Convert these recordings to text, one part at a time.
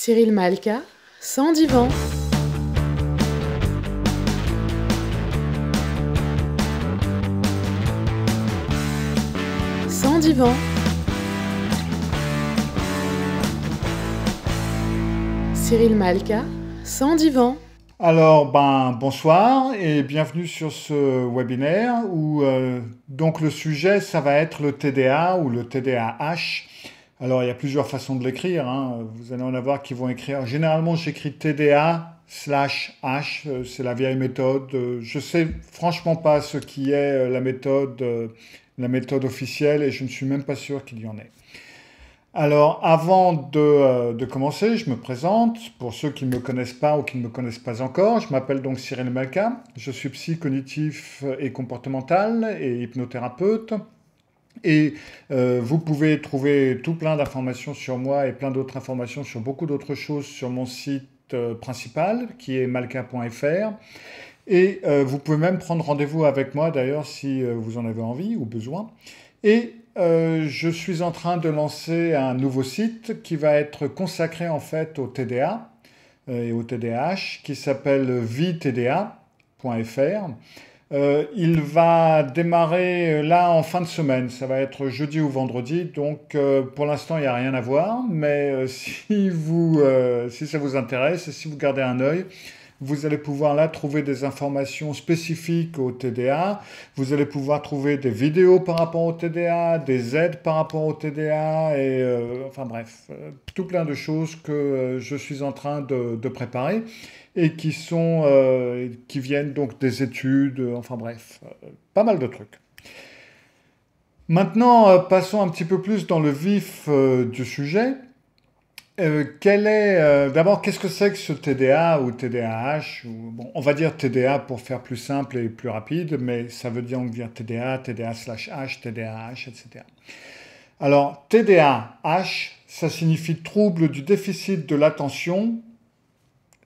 Cyril Malka, sans divan. Sans divan. Cyril Malka, sans divan. Alors, bonsoir et bienvenue sur ce webinaire où donc le sujet, ça va être le TDA ou le TDAH. Alors, il y a plusieurs façons de l'écrire, hein. Vous allez en avoir qui vont écrire. Généralement, j'écris TDA/H, c'est la vieille méthode. Je sais franchement pas ce qui est la méthode officielle et je ne suis même pas sûr qu'il y en ait. Alors, avant de commencer, je me présente. Pour ceux qui ne me connaissent pas ou qui ne me connaissent pas encore, je m'appelle donc Cyril Malka. Je suis psy cognitif et comportemental et hypnothérapeute. Et vous pouvez trouver tout plein d'informations sur moi et plein d'autres informations sur beaucoup d'autres choses sur mon site principal qui est malka.fr. Et vous pouvez même prendre rendez-vous avec moi d'ailleurs si vous en avez envie ou besoin. Et je suis en train de lancer un nouveau site qui va être consacré en fait au TDA et au TDAH qui s'appelle vitda.fr. Il va démarrer là en fin de semaine, ça va être jeudi ou vendredi, donc pour l'instant il n'y a rien à voir, mais si ça vous intéresse et si vous gardez un œil, vous allez pouvoir là trouver des informations spécifiques au TDA, vous allez pouvoir trouver des vidéos par rapport au TDA, des aides par rapport au TDA, et enfin bref, tout plein de choses que je suis en train de préparer et qui viennent donc des études, enfin bref, pas mal de trucs. Maintenant, passons un petit peu plus dans le vif du sujet. D'abord, qu'est-ce que c'est que ce TDA ou TDAH bon, on va dire TDA pour faire plus simple et plus rapide, mais ça veut dire TDA, TDA/H, TDAH, etc. Alors, TDAH, ça signifie trouble du déficit de l'attention.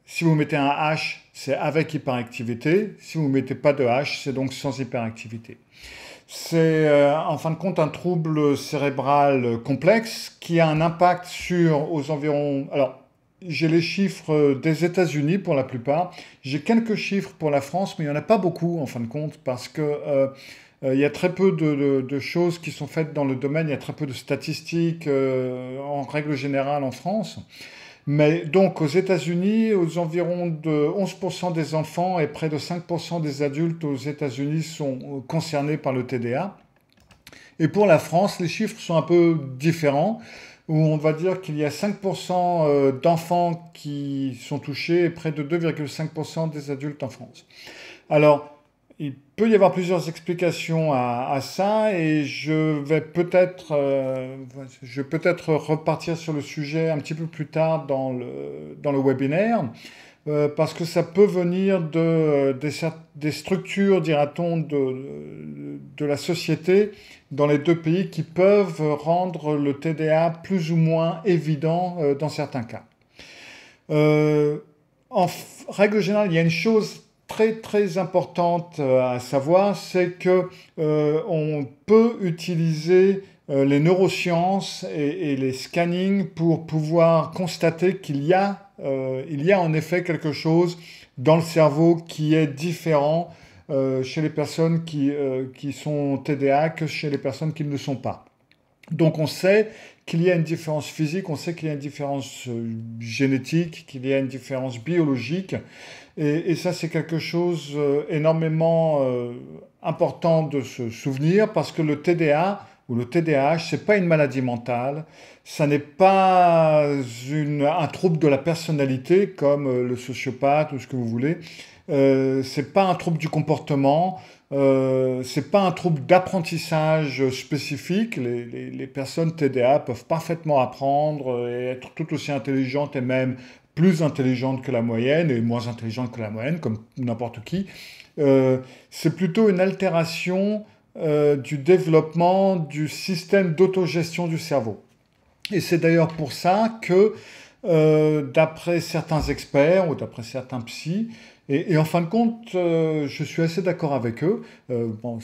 Si vous mettez un H, c'est avec hyperactivité. Si vous ne mettez pas de H, c'est donc sans hyperactivité. C'est en fin de compte un trouble cérébral complexe qui a un impact aux environs... Alors, j'ai les chiffres des États-Unis pour la plupart. J'ai quelques chiffres pour la France, mais il n'y en a pas beaucoup en fin de compte parce que il y a très peu de choses qui sont faites dans le domaine. Il y a très peu de statistiques en règle générale en France. Mais donc aux États-Unis, aux environs de 11% des enfants et près de 5% des adultes aux États-Unis sont concernés par le TDA. Et pour la France, les chiffres sont un peu différents, où on va dire qu'il y a 5% d'enfants qui sont touchés et près de 2,5% des adultes en France. Alors, il peut y avoir plusieurs explications à ça et je vais peut-être repartir sur le sujet un petit peu plus tard dans le webinaire parce que ça peut venir des structures, dira-t-on, de la société dans les deux pays qui peuvent rendre le TDA plus ou moins évident dans certains cas. En règle générale, il y a une chose très très importante à savoir, c'est que on peut utiliser les neurosciences et les scannings pour pouvoir constater qu'il y a en effet quelque chose dans le cerveau qui est différent chez les personnes qui sont TDA que chez les personnes qui ne le sont pas. Donc on sait qu'il y a une différence physique, on sait qu'il y a une différence génétique, qu'il y a une différence biologique. Et ça, c'est quelque chose énormément important de se souvenir parce que le TDA ou le TDAH, c'est pas une maladie mentale, ça n'est pas un trouble de la personnalité comme le sociopathe ou ce que vous voulez. C'est pas un trouble du comportement, c'est pas un trouble d'apprentissage spécifique. Les personnes TDA peuvent parfaitement apprendre et être tout aussi intelligentes et même plus intelligentes que la moyenne et moins intelligentes que la moyenne, comme n'importe qui. C'est plutôt une altération du développement du système d'autogestion du cerveau. Et c'est d'ailleurs pour ça que, d'après certains experts ou d'après certains psys, Et en fin de compte, je suis assez d'accord avec eux. Bon,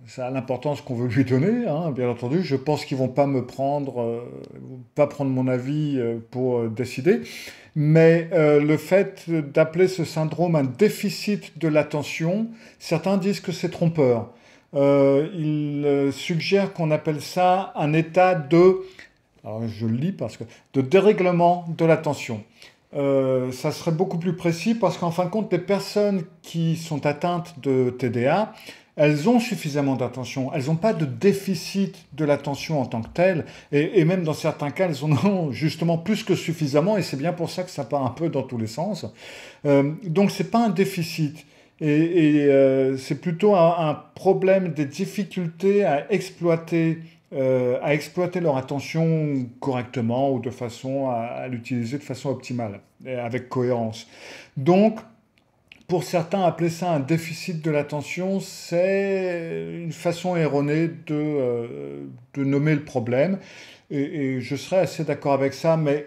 ça a l'importance qu'on veut lui donner, hein, bien entendu. Je pense qu'ils vont pas me prendre, pas prendre mon avis pour décider. Mais le fait d'appeler ce syndrome un déficit de l'attention, certains disent que c'est trompeur. Ils suggèrent qu'on appelle ça un état de, alors je le lis parce que, de dérèglement de l'attention. Ça serait beaucoup plus précis parce qu'en fin de compte, les personnes qui sont atteintes de TDA, elles ont suffisamment d'attention. Elles n'ont pas de déficit de l'attention en tant que telle. Et même dans certains cas, elles en ont justement plus que suffisamment. Et c'est bien pour ça que ça part un peu dans tous les sens. Donc, ce n'est pas un déficit. C'est plutôt un problème des difficultés à exploiter leur attention correctement ou de façon à l'utiliser de façon optimale, et avec cohérence. Donc, pour certains, appeler ça un déficit de l'attention, c'est une façon erronée de nommer le problème. Et je serais assez d'accord avec ça, mais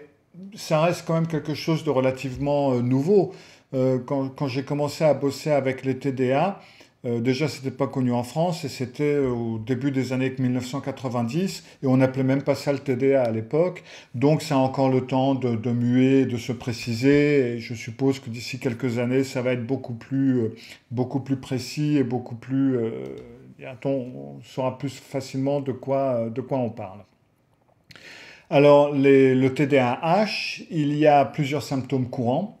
ça reste quand même quelque chose de relativement nouveau. Quand j'ai commencé à bosser avec les TDA, déjà, c'était pas connu en France et c'était au début des années 1990 et on n'appelait même pas ça le TDA à l'époque. Donc, ça a encore le temps de muer, de se préciser et je suppose que d'ici quelques années, ça va être beaucoup plus précis et beaucoup plus... on saura plus facilement de quoi on parle. Alors, le TDAH, il y a plusieurs symptômes courants.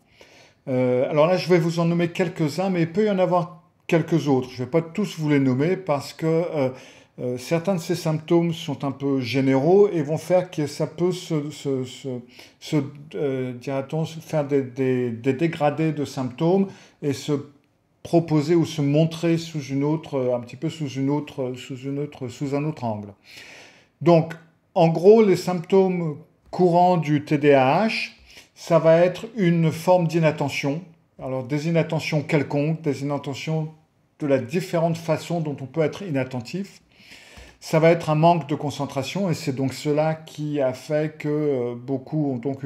Alors là, je vais vous en nommer quelques-uns, mais il peut y en avoir quelques autres. Je ne vais pas tous vous les nommer parce que certains de ces symptômes sont un peu généraux et vont faire que ça peut dirait-on, faire des dégradés de symptômes et se proposer ou se montrer sous une autre, un petit peu sous un autre angle. Donc, en gros, les symptômes courants du TDAH, ça va être une forme d'inattention. Alors, des inattentions quelconques, des inattentions de la différente façon dont on peut être inattentif. Ça va être un manque de concentration et c'est donc cela qui a fait que beaucoup ont donc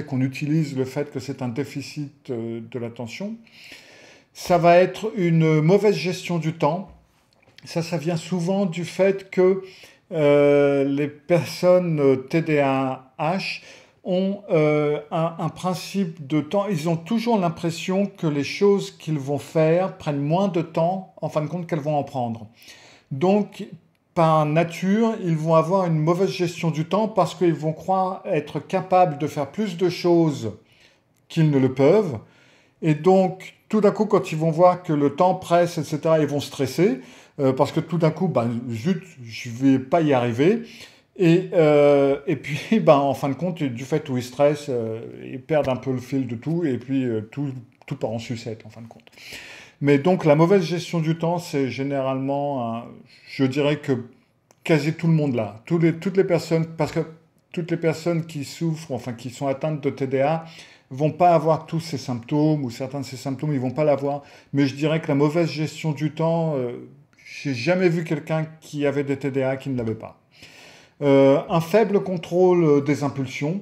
qu'on utilise le fait que c'est un déficit de l'attention. Ça va être une mauvaise gestion du temps. Ça vient souvent du fait que les personnes TDAH ont un principe de temps. Ils ont toujours l'impression que les choses qu'ils vont faire prennent moins de temps, en fin de compte, qu'elles vont en prendre. Donc, par nature, ils vont avoir une mauvaise gestion du temps parce qu'ils vont croire être capables de faire plus de choses qu'ils ne le peuvent. Et donc, tout d'un coup, quand ils vont voir que le temps presse, etc., ils vont stresser parce que tout d'un coup, zut, je ne vais pas y arriver. Et puis, en fin de compte, du fait où ils stressent, ils perdent un peu le fil de tout, et puis tout part en sucette, en fin de compte. Mais donc, la mauvaise gestion du temps, c'est généralement, je dirais que quasi tout le monde là. Toutes les personnes, parce que toutes les personnes qui souffrent, enfin qui sont atteintes de TDA, vont pas avoir tous ces symptômes, ou certains de ces symptômes, ils vont pas l'avoir. Mais je dirais que la mauvaise gestion du temps, j'ai jamais vu quelqu'un qui avait des TDA qui ne l'avait pas. Un faible contrôle des impulsions.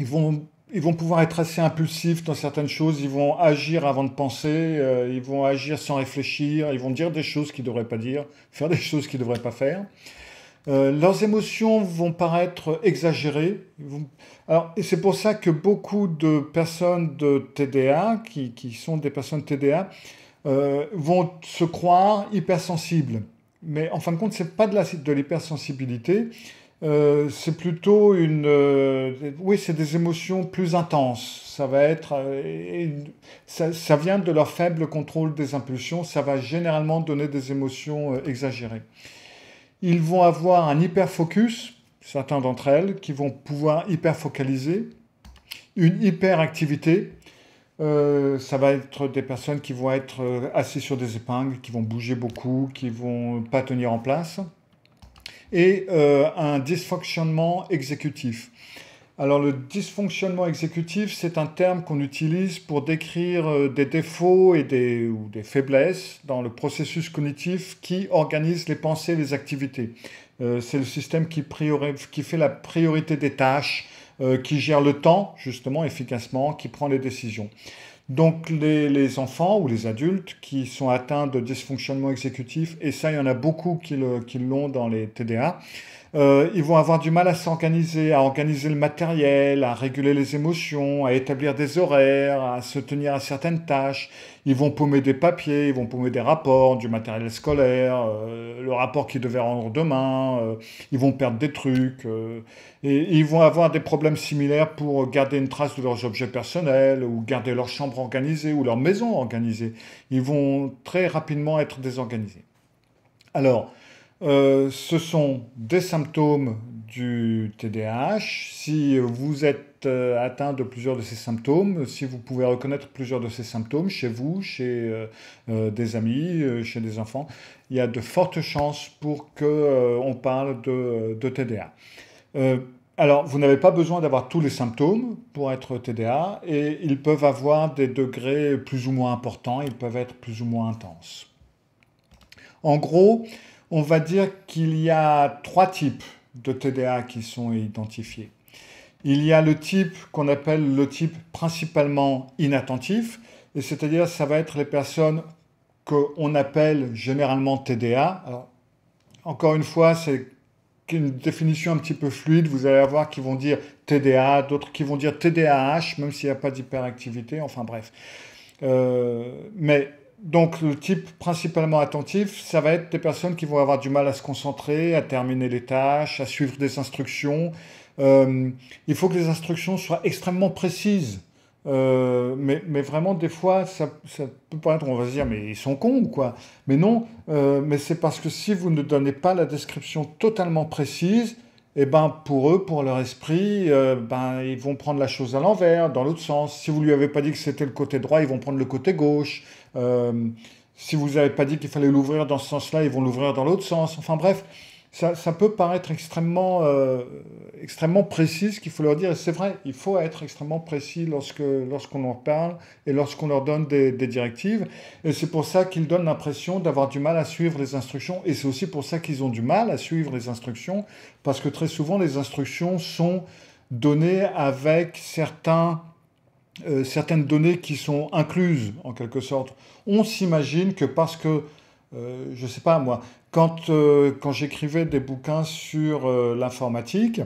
Ils vont pouvoir être assez impulsifs dans certaines choses. Ils vont agir avant de penser. Ils vont agir sans réfléchir. Ils vont dire des choses qu'ils ne devraient pas dire, faire des choses qu'ils ne devraient pas faire. Leurs émotions vont paraître exagérées. Et c'est pour ça que beaucoup de personnes de TDA, qui sont des personnes TDA, vont se croire hypersensibles. Mais en fin de compte, ce n'est pas de l'hypersensibilité, c'est plutôt oui, c'est des émotions plus intenses. Ça va être, ça vient de leur faible contrôle des impulsions, ça va généralement donner des émotions exagérées. Ils vont avoir un hyperfocus, certains d'entre elles, qui vont pouvoir hyperfocaliser, une hyperactivité. Ça va être des personnes qui vont être assises sur des épingles, qui vont bouger beaucoup, qui vont pas tenir en place. Et un dysfonctionnement exécutif. Alors le dysfonctionnement exécutif, c'est un terme qu'on utilise pour décrire des défauts ou des faiblesses dans le processus cognitif qui organise les pensées et les activités. C'est le système qui fait la priorité des tâches, qui gère le temps, justement, efficacement, qui prend les décisions. Donc les enfants ou les adultes qui sont atteints de dysfonctionnement exécutif, et ça il y en a beaucoup qui l'ont dans les TDA, ils vont avoir du mal à organiser le matériel, à réguler les émotions, à établir des horaires, à se tenir à certaines tâches. Ils vont paumer des papiers, ils vont paumer des rapports, du matériel scolaire, le rapport qu'ils devaient rendre demain, ils vont perdre des trucs, et ils vont avoir des problèmes similaires pour garder une trace de leurs objets personnels, ou garder leur chambre organisée, ou leur maison organisée. Ils vont très rapidement être désorganisés. Alors, ce sont des symptômes du TDAH. Si vous êtes atteint de plusieurs de ces symptômes, si vous pouvez reconnaître plusieurs de ces symptômes chez vous, chez des amis, chez des enfants, il y a de fortes chances pour qu'on parle de TDA. Alors, vous n'avez pas besoin d'avoir tous les symptômes pour être TDA, et ils peuvent avoir des degrés plus ou moins importants, ils peuvent être plus ou moins intenses. En gros, on va dire qu'il y a 3 types de TDA qui sont identifiés. Il y a le type qu'on appelle le type principalement inattentif, et c'est-à-dire ça va être les personnes qu'on appelle généralement TDA. Alors, encore une fois, c'est une définition un petit peu fluide. Vous allez avoir qui vont dire TDA, d'autres qui vont dire TDAH, même s'il n'y a pas d'hyperactivité, enfin bref. Mais donc le type principalement attentif, ça va être des personnes qui vont avoir du mal à se concentrer, à terminer les tâches, à suivre des instructions. Il faut que les instructions soient extrêmement précises. Mais vraiment, des fois, ça peut paraître, on va se dire, mais ils sont cons ou quoi? Mais non, mais c'est parce que si vous ne donnez pas la description totalement précise, et ben pour eux, pour leur esprit, ben ils vont prendre la chose à l'envers, dans l'autre sens. Si vous lui avez pas dit que c'était le côté droit, ils vont prendre le côté gauche. Si vous n'avez pas dit qu'il fallait l'ouvrir dans ce sens-là, ils vont l'ouvrir dans l'autre sens. Enfin bref, ça peut paraître extrêmement précis ce qu'il faut leur dire. Et c'est vrai, il faut être extrêmement précis lorsqu'on leur parle et lorsqu'on leur donne des directives. Et c'est pour ça qu'ils donnent l'impression d'avoir du mal à suivre les instructions. Et c'est aussi pour ça qu'ils ont du mal à suivre les instructions, parce que très souvent, les instructions sont données avec certaines données qui sont incluses, en quelque sorte. On s'imagine que parce que, je ne sais pas moi, quand j'écrivais des bouquins sur l'informatique,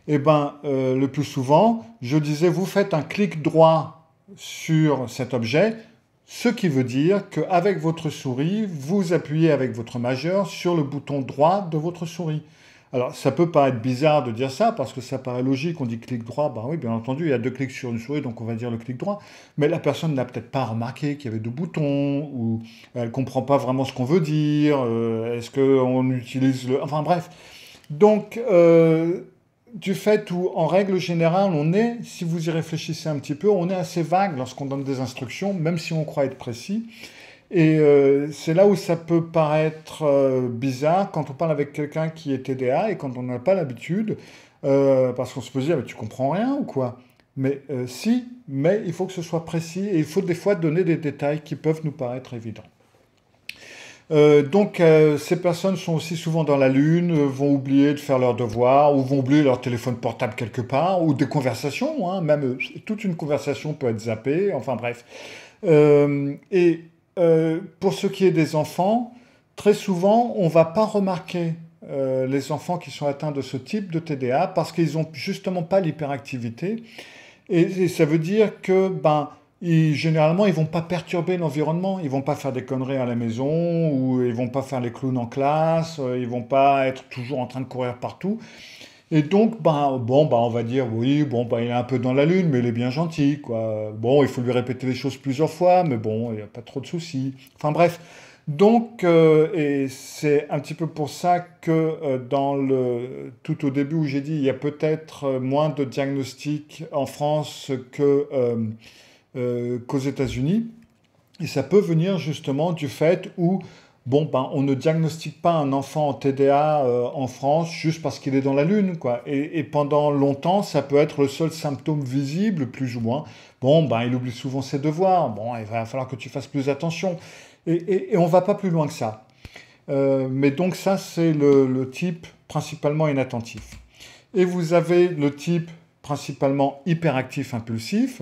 eh ben, le plus souvent, je disais, vous faites un clic droit sur cet objet, ce qui veut dire qu'avec votre souris, vous appuyez avec votre majeur sur le bouton droit de votre souris. Alors, ça peut paraître bizarre de dire ça, parce que ça paraît logique, on dit clic droit, bah oui, bien entendu, il y a 2 clics sur une souris, donc on va dire le clic droit, mais la personne n'a peut-être pas remarqué qu'il y avait 2 boutons, ou elle ne comprend pas vraiment ce qu'on veut dire, est-ce qu'on utilise le... Enfin bref. Donc, du fait où, en règle générale, si vous y réfléchissez un petit peu, on est assez vague lorsqu'on donne des instructions, même si on croit être précis. Et c'est là où ça peut paraître bizarre quand on parle avec quelqu'un qui est TDA et quand on n'a pas l'habitude, parce qu'on se peut dire, mais tu comprends rien ou quoi? Mais si, mais il faut que ce soit précis et il faut des fois donner des détails qui peuvent nous paraître évidents. Donc ces personnes sont aussi souvent dans la lune, vont oublier de faire leurs devoirs, ou vont oublier leur téléphone portable quelque part, ou des conversations, hein, même toute une conversation peut être zappée, enfin bref. Pour ce qui est des enfants, très souvent, on ne va pas remarquer les enfants qui sont atteints de ce type de TDA parce qu'ils n'ont justement pas l'hyperactivité. Et ça veut dire que généralement, ils ne vont pas perturber l'environnement, ils ne vont pas faire des conneries à la maison, ou ils ne vont pas faire les clowns en classe, ils ne vont pas être toujours en train de courir partout. Et donc, on va dire, oui, il est un peu dans la lune, mais il est bien gentil, quoi. Bon, il faut lui répéter les choses plusieurs fois, mais bon, il n'y a pas trop de soucis. Enfin bref, donc, et c'est un petit peu pour ça que tout au début où j'ai dit, il y a peut-être moins de diagnostics en France qu'aux États-Unis. Et ça peut venir justement du fait où on ne diagnostique pas un enfant en TDA en France juste parce qu'il est dans la lune, quoi. Et pendant longtemps, ça peut être le seul symptôme visible, plus ou moins. Il oublie souvent ses devoirs. Il va falloir que tu fasses plus attention. Et on ne va pas plus loin que ça. Mais donc ça, c'est le type principalement inattentif. Et vous avez le type principalement hyperactifs impulsifs.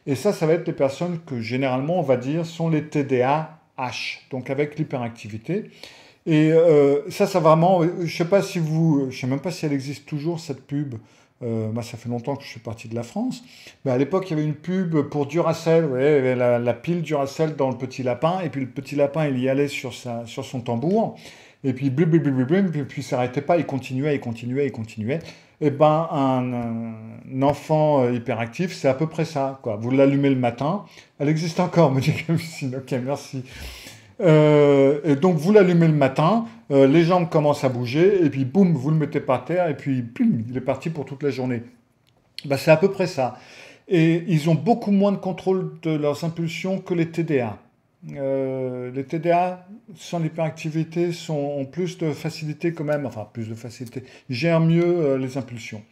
Et ça va être les personnes que généralement on va dire sont les TDAH, donc avec l'hyperactivité. Et ça vraiment, je sais pas si je sais même pas si elle existe toujours cette pub. Moi, ça fait longtemps que je suis parti de la France. Mais à l'époque, il y avait une pub pour Duracell. Ouais, il y avait la pile Duracell dans le petit lapin. Et puis le petit lapin, il y allait sur son tambour. Et puis, blim, blim, blim, blim, puis il s'arrêtait pas. Il continuait, il continuait, il continuait. Et ben, un enfant hyperactif, c'est à peu près ça, quoi. Vous l'allumez le matin. Elle existe encore, me dit Capucine. Ok, merci. Et donc vous l'allumez le matin, les jambes commencent à bouger, et puis boum, vous le mettez par terre, et puis boum, il est parti pour toute la journée. Ben, c'est à peu près ça. Et ils ont beaucoup moins de contrôle de leurs impulsions que les TDA. Les TDA, sans l'hyperactivité, ont plus de facilité quand même, enfin plus de facilité, ils gèrent mieux les impulsions.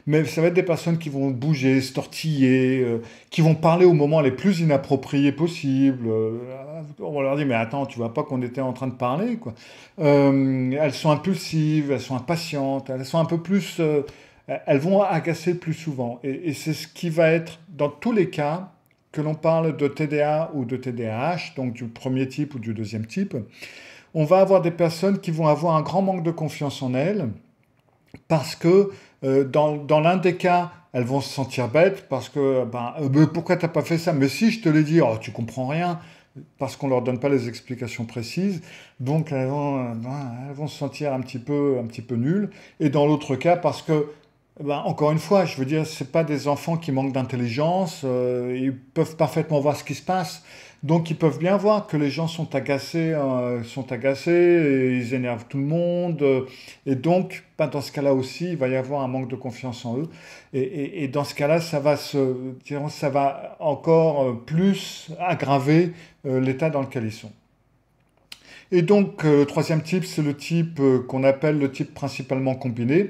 Mais ça va être des personnes qui vont bouger, se tortiller, qui vont parler au moment les plus inappropriés possibles. On va leur dire, mais attends, tu vois pas qu'on était en train de parler, quoi. Elles sont impulsives, elles sont impatientes, elles sont un peu plus... elles vont agacer plus souvent. Et c'est ce qui va être, dans tous les cas, que l'on parle de TDA ou de TDAH, donc du premier type ou du deuxième type, on va avoir des personnes qui vont avoir un grand manque de confiance en elles, parce que dans l'un des cas, elles vont se sentir bêtes parce que pourquoi t'as pas fait ça? Mais si, je te l'ai dit, oh, tu comprends rien, parce qu'on leur donne pas les explications précises. Donc elles vont se sentir un petit peu nulles. Et dans l'autre cas, parce que encore une fois, je veux dire, c'est pas des enfants qui manquent d'intelligence, ils peuvent parfaitement voir ce qui se passe. Donc ils peuvent bien voir que les gens sont agacés, et ils énervent tout le monde. Et donc, dans ce cas-là aussi, il va y avoir un manque de confiance en eux. Et dans ce cas-là, ça va encore plus aggraver l'état dans lequel ils sont. Et donc, le troisième type, c'est le type qu'on appelle le type principalement combiné.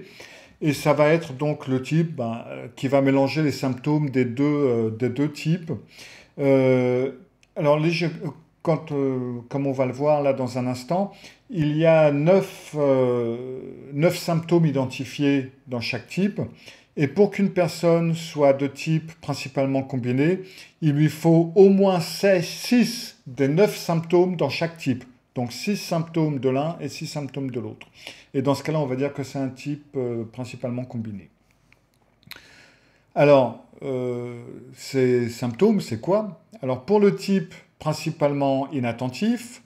Et ça va être donc le type qui va mélanger les symptômes des deux types. Alors, comme on va le voir là dans un instant, il y a 9 symptômes identifiés dans chaque type. Et pour qu'une personne soit de type principalement combiné, il lui faut au moins 6 des 9 symptômes dans chaque type. Donc 6 symptômes de l'un et 6 symptômes de l'autre. Et dans ce cas-là, on va dire que c'est un type principalement combiné. Alors, ces symptômes, c'est quoi? Alors, pour le type principalement inattentif,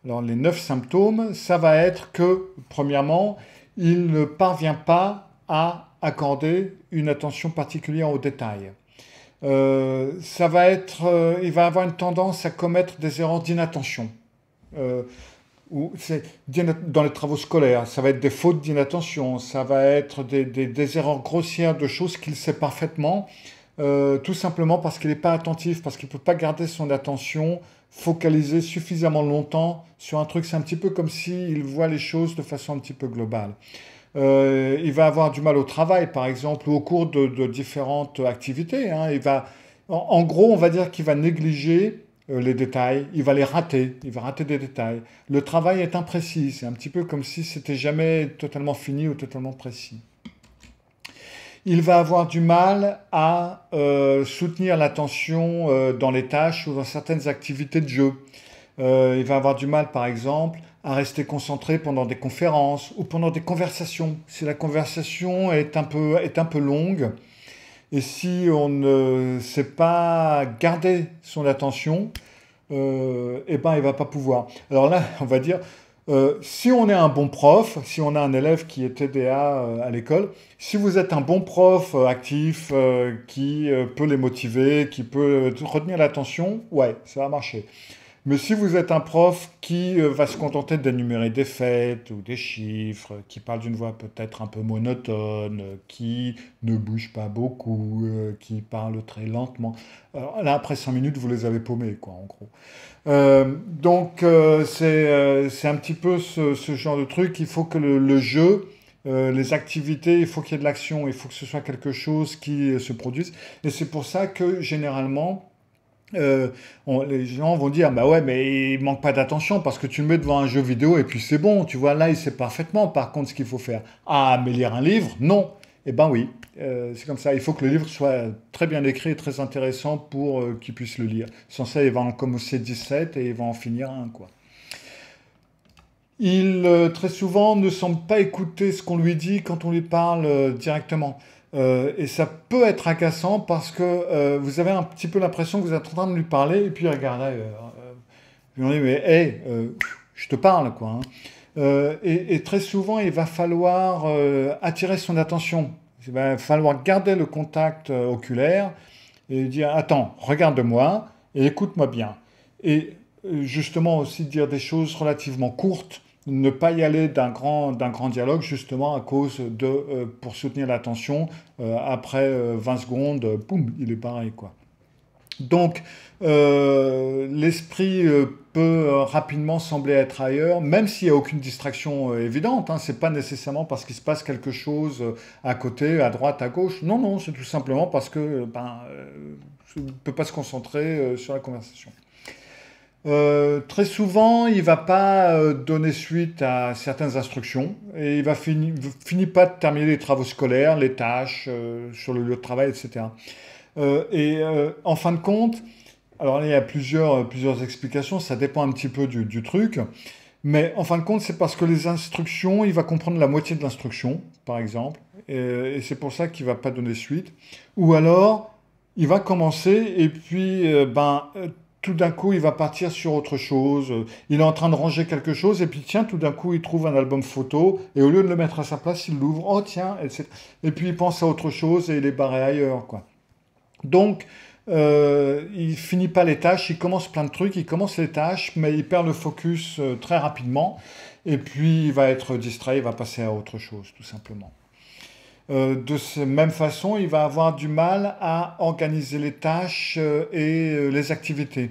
alors les 9 symptômes, ça va être que, premièrement, il ne parvient pas à accorder une attention particulière aux détails. Il va avoir une tendance à commettre des erreurs d'inattention. Dans les travaux scolaires, ça va être des fautes d'inattention, ça va être des erreurs grossières de choses qu'il sait parfaitement, tout simplement parce qu'il n'est pas attentif, parce qu'il ne peut pas garder son attention focalisée suffisamment longtemps sur un truc. C'est un petit peu comme s'il voit les choses de façon un petit peu globale. Il va avoir du mal au travail, par exemple, ou au cours de différentes activités. En gros, on va dire qu'il va négliger les détails, il va les rater, il va rater des détails. Le travail est imprécis, c'est un petit peu comme si c'était jamais totalement fini ou totalement précis. Il va avoir du mal à soutenir l'attention dans les tâches ou dans certaines activités de jeu. Il va avoir du mal, par exemple, à rester concentré pendant des conférences ou pendant des conversations. Si la conversation est un peu longue, et si on ne sait pas garder son attention, il ne va pas pouvoir. Alors là, on va dire, si on est un bon prof, si on a un élève qui est TDA à l'école, si vous êtes un bon prof actif, qui peut les motiver, qui peut retenir l'attention, ouais, ça va marcher. Mais si vous êtes un prof qui va se contenter d'énumérer des faits ou des chiffres, qui parle d'une voix peut-être un peu monotone, qui ne bouge pas beaucoup, qui parle très lentement, alors là, après 5 minutes, vous les avez paumés, quoi, en gros. C'est un petit peu ce genre de truc. Il faut que le jeu, les activités, il faut qu'il y ait de l'action, il faut que ce soit quelque chose qui se produise. Et c'est pour ça que, généralement, les gens vont dire, bah ouais, mais il manque pas d'attention parce que tu le mets devant un jeu vidéo et puis c'est bon, tu vois, là il sait parfaitement par contre ce qu'il faut faire. Ah, mais lire un livre, non. Eh ben oui, c'est comme ça. Il faut que le livre soit très bien écrit et très intéressant pour qu'il puisse le lire. Sans ça, il va en commencer 17 et il va en finir un, quoi. Il, très souvent, ne semble pas écouter ce qu'on lui dit quand on lui parle directement. Et ça peut être agaçant parce que vous avez un petit peu l'impression que vous êtes en train de lui parler et puis regardez, puis on dit, mais hey, je te parle, quoi. Hein. Et très souvent, il va falloir attirer son attention. Il va falloir garder le contact oculaire et dire, attends, regarde-moi et écoute-moi bien. Et justement aussi dire des choses relativement courtes, ne pas y aller d'un grand dialogue justement à cause de, pour soutenir l'attention, après 20 secondes, boum, il est pareil, quoi. Donc, l'esprit peut rapidement sembler être ailleurs, même s'il n'y a aucune distraction évidente. Hein. C'est pas nécessairement parce qu'il se passe quelque chose à côté, à droite, à gauche. Non, non, c'est tout simplement parce que je ne peux pas se concentrer sur la conversation. Très souvent, il va pas donner suite à certaines instructions et il va finit pas de terminer les travaux scolaires, les tâches sur le lieu de travail, etc. En fin de compte, alors là, il y a plusieurs explications, ça dépend un petit peu du truc, mais en fin de compte, c'est parce que les instructions, il va comprendre la moitié de l'instruction, par exemple, et c'est pour ça qu'il va pas donner suite. Ou alors, il va commencer et puis, tout d'un coup, il va partir sur autre chose. Il est en train de ranger quelque chose et puis, tiens, tout d'un coup, il trouve un album photo et au lieu de le mettre à sa place, il l'ouvre. Oh, tiens, etc. Et puis, il pense à autre chose et il est barré ailleurs, quoi. Donc, il finit pas les tâches, il commence plein de trucs, il commence les tâches, mais il perd le focus très rapidement, et puis il va être distrait, il va passer à autre chose, tout simplement. De cette même façon, il va avoir du mal à organiser les tâches et les activités.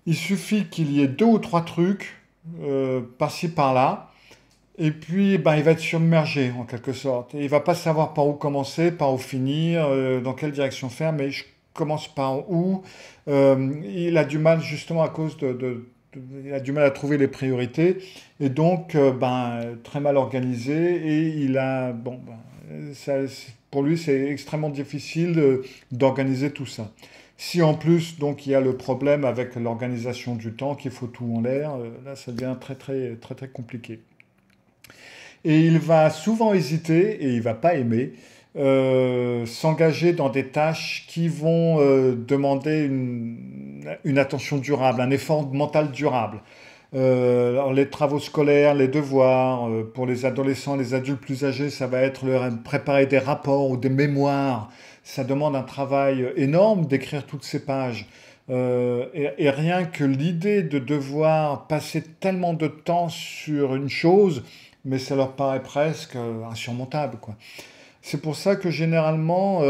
Il suffit qu'il y ait deux ou trois trucs par-ci par-là, et puis ben, il va être submergé en quelque sorte. Et il va pas savoir par où commencer, par où finir, dans quelle direction faire, mais je commence par où. Il a du mal justement à cause il a du mal à trouver les priorités et donc très mal organisé et il a pour lui c'est extrêmement difficile d'organiser tout ça. Si en plus donc il y a le problème avec l'organisation du temps, qu'il faut tout en l'air, là ça devient très compliqué. Et il va souvent hésiter et il va pas aimer s'engager dans des tâches qui vont demander une attention durable, un effort mental durable. Alors les travaux scolaires, les devoirs, pour les adolescents, les adultes plus âgés, ça va être leur préparer des rapports ou des mémoires. Ça demande un travail énorme d'écrire toutes ces pages. Et rien que l'idée de devoir passer tellement de temps sur une chose, mais ça leur paraît presque insurmontable, quoi. C'est pour ça que généralement,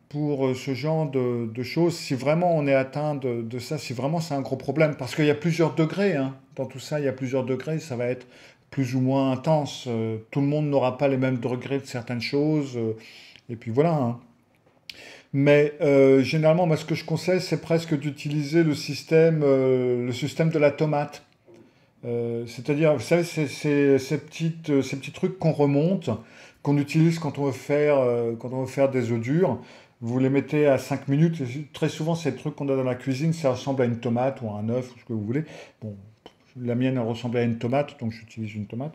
pour ce genre de choses, si vraiment on est atteint de ça, si vraiment c'est un gros problème, parce qu'il y a plusieurs degrés, hein, dans tout ça, il y a plusieurs degrés, ça va être plus ou moins intense. Tout le monde n'aura pas les mêmes degrés de certaines choses, et puis voilà. Hein. Mais généralement, moi, ce que je conseille, c'est presque d'utiliser le système de la tomate. C'est-à-dire, vous savez, ces petits trucs qu'on remonte, qu'on utilise quand on veut faire des œufs durs. Vous les mettez à 5 minutes. Très souvent, ces trucs qu'on a dans la cuisine, ça ressemble à une tomate ou à un œuf, ou ce que vous voulez. Bon, la mienne elle ressemblait à une tomate, donc j'utilise une tomate.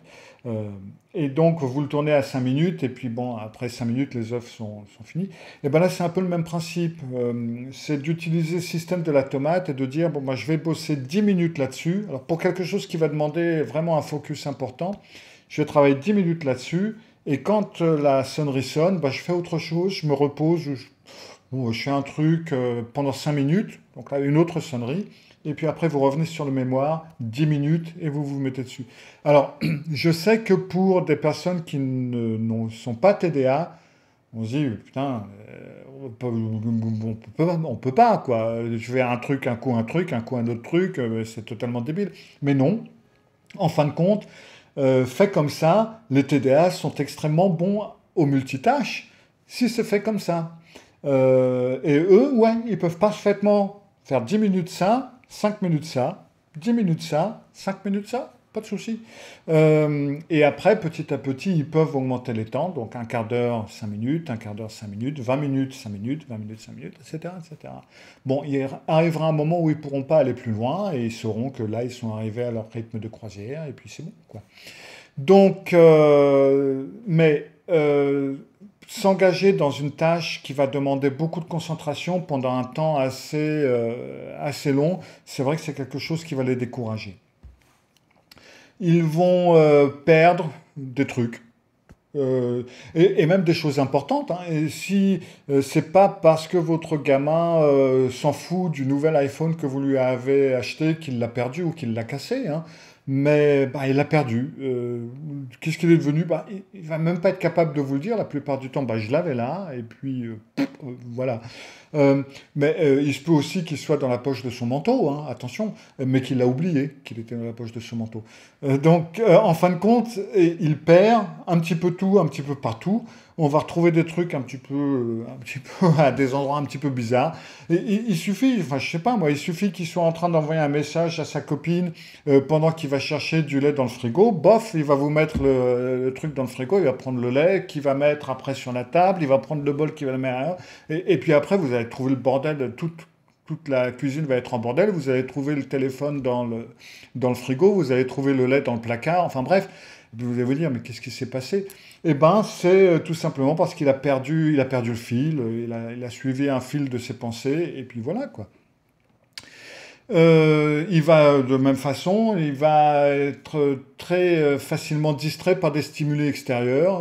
Et donc, vous le tournez à 5 minutes, et puis bon, après 5 minutes, les œufs sont finis. Et bien là, c'est un peu le même principe. C'est d'utiliser le système de la tomate et de dire, bon, moi, je vais bosser 10 minutes là-dessus. Alors, pour quelque chose qui va demander vraiment un focus important, je vais travailler 10 minutes là-dessus. Et quand la sonnerie sonne, bah, je fais autre chose, je me repose, je fais un truc pendant 5 minutes, donc là, une autre sonnerie. Et puis après, vous revenez sur le mémoire, 10 minutes, et vous vous mettez dessus. Alors, je sais que pour des personnes qui ne sont pas TDA, on se dit, putain, on peut pas, quoi. Je fais un truc, un coup un autre truc, c'est totalement débile. Mais non, en fin de compte, fait comme ça, les TDA sont extrêmement bons au multitâche, si c'est fait comme ça. Et eux, ouais, ils peuvent parfaitement faire 10 minutes ça, 5 minutes ça, 10 minutes ça, 5 minutes ça. pas de souci. Et après, petit à petit, ils peuvent augmenter les temps, donc un quart d'heure, 5 minutes, un quart d'heure, 5 minutes, 20 minutes, 5 minutes, 20 minutes, 5 minutes, etc., etc. Bon, il arrivera un moment où ils ne pourront pas aller plus loin et ils sauront que là, ils sont arrivés à leur rythme de croisière et puis c'est bon, quoi. Donc, s'engager dans une tâche qui va demander beaucoup de concentration pendant un temps assez long, c'est vrai que c'est quelque chose qui va les décourager. Ils vont perdre des trucs. Et même des choses importantes, hein. Et si c'est pas parce que votre gamin s'en fout du nouvel iPhone que vous lui avez acheté qu'il l'a perdu ou qu'il l'a cassé, hein. Mais bah, il l'a perdu. Qu'est-ce qu'il est devenu? Bah, il va même pas être capable de vous le dire la plupart du temps. Bah, je l'avais là et puis voilà. Il se peut aussi qu'il soit dans la poche de son manteau, hein, attention, mais qu'il a oublié qu'il était dans la poche de son manteau. En fin de compte, il perd un petit peu tout, un petit peu partout. On va retrouver des trucs un petit peu à des endroits un petit peu bizarres. Et il suffit, enfin je sais pas moi, il suffit qu'il soit en train d'envoyer un message à sa copine pendant qu'il va chercher du lait dans le frigo. Bof, il va vous mettre le truc dans le frigo, il va prendre le lait qu'il va mettre après sur la table, il va prendre le bol qu'il va le mettre ailleurs. Et puis après, vous allez trouver le bordel, toute la cuisine va être en bordel, vous allez trouver le téléphone dans le frigo, vous allez trouver le lait dans le placard, enfin bref, vous allez vous dire, mais qu'est-ce qui s'est passé? Eh ben, c'est tout simplement parce il a perdu le fil, il a suivi un fil de ses pensées, et puis voilà, quoi. Il va, de même façon, il va être très facilement distrait par des stimuli extérieurs